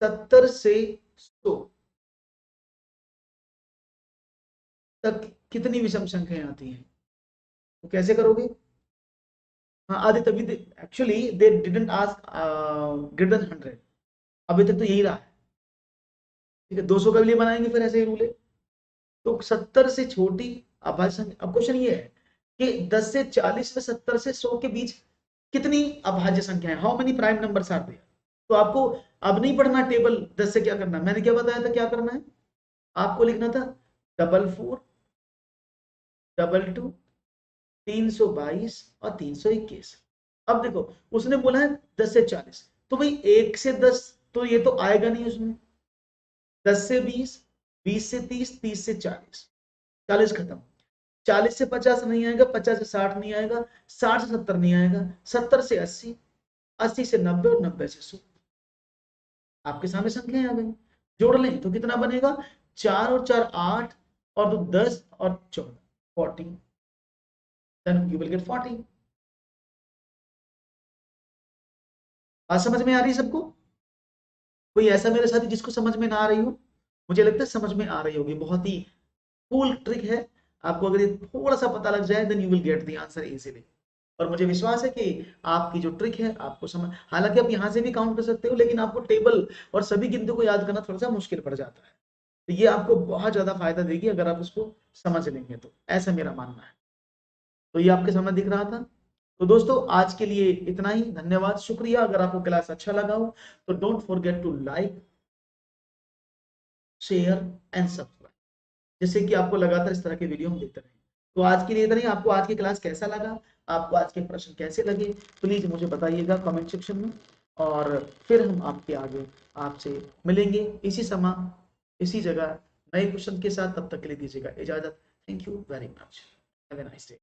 70 से 100 तक कितनी विषम संख्याएं आती हैं, तो कैसे करोगे। हाँ आदि तभी, actually they didn't ask greater than 100, अभी तक तो यही रहा है। ठीक है, 200 का लिए बनाएंगे फिर ऐसे ही रूल है। तो 70 से छोटी अभाज्य संख्या, अब क्वेश्चन ये है कि 10 से 40 में 70 से 100 के बीच कितनी अभाज्य संख्या है, how many prime numbers are there. तो आपको अब नहीं पढ़ना टेबल 10 से क्या करना है, मैंने क्या बताया था क्या करना है, आपको लिखना था 4422 322 और 321। अब देखो उसने बोला है 10 से 40, तो भाई 1 से 10 तो ये तो आएगा नहीं उसमें, 10 से 20, 20 से 30, 30 से 40, 40 खत्म। 40 से 50 नहीं आएगा, 50 से 60 नहीं आएगा, 60 से 70 नहीं आएगा, 70 से 80, 80 से 90 और 90 से 100। आपके सामने संख्याएं आ गई, जोड़ लें तो कितना बनेगा, 4 और 4 8 और 2 10 और 14 40, देन यू विल गेट 40। बात समझ में आ रही है सबको। कोई ऐसा मेरे साथ जिसको समझ में ना आ रही हो, मुझे लगता है समझ में आ रही होगी, बहुत ही कूल ट्रिक है। आपको अगर ये थोड़ा सा पता लग जाए then you will get the answer easily. और मुझे विश्वास है कि आपकी जो ट्रिक है आपको समझ, हालांकि आप यहाँ से भी काउंट कर सकते हो, लेकिन आपको टेबल और सभी गिनतियों को याद करना थोड़ा सा मुश्किल पड़ जाता है। तो ये आपको बहुत ज्यादा फायदा देगी अगर आप उसको समझ लेंगे, तो ऐसा मेरा मानना है। तो ये आपके सामने दिख रहा था। तो दोस्तों आज के लिए इतना ही, धन्यवाद, शुक्रिया। अगर आपको क्लास अच्छा लगा हो तो don't forget to like, share and subscribe, जिससे कि आपको लगातार इस तरह के वीडियो हम देते रहें। तो आज के लिए इतना ही। आपको आज की क्लास कैसा लगा, आपको आज के प्रश्न कैसे लगे, प्लीज मुझे बताइएगा कमेंट सेक्शन में, और फिर हम आपके आगे आपसे मिलेंगे इसी समय इसी जगह नए क्वेश्चन के साथ। तब तक के लिए दीजिएगा इजाजत। Thank you very much. Have a nice day.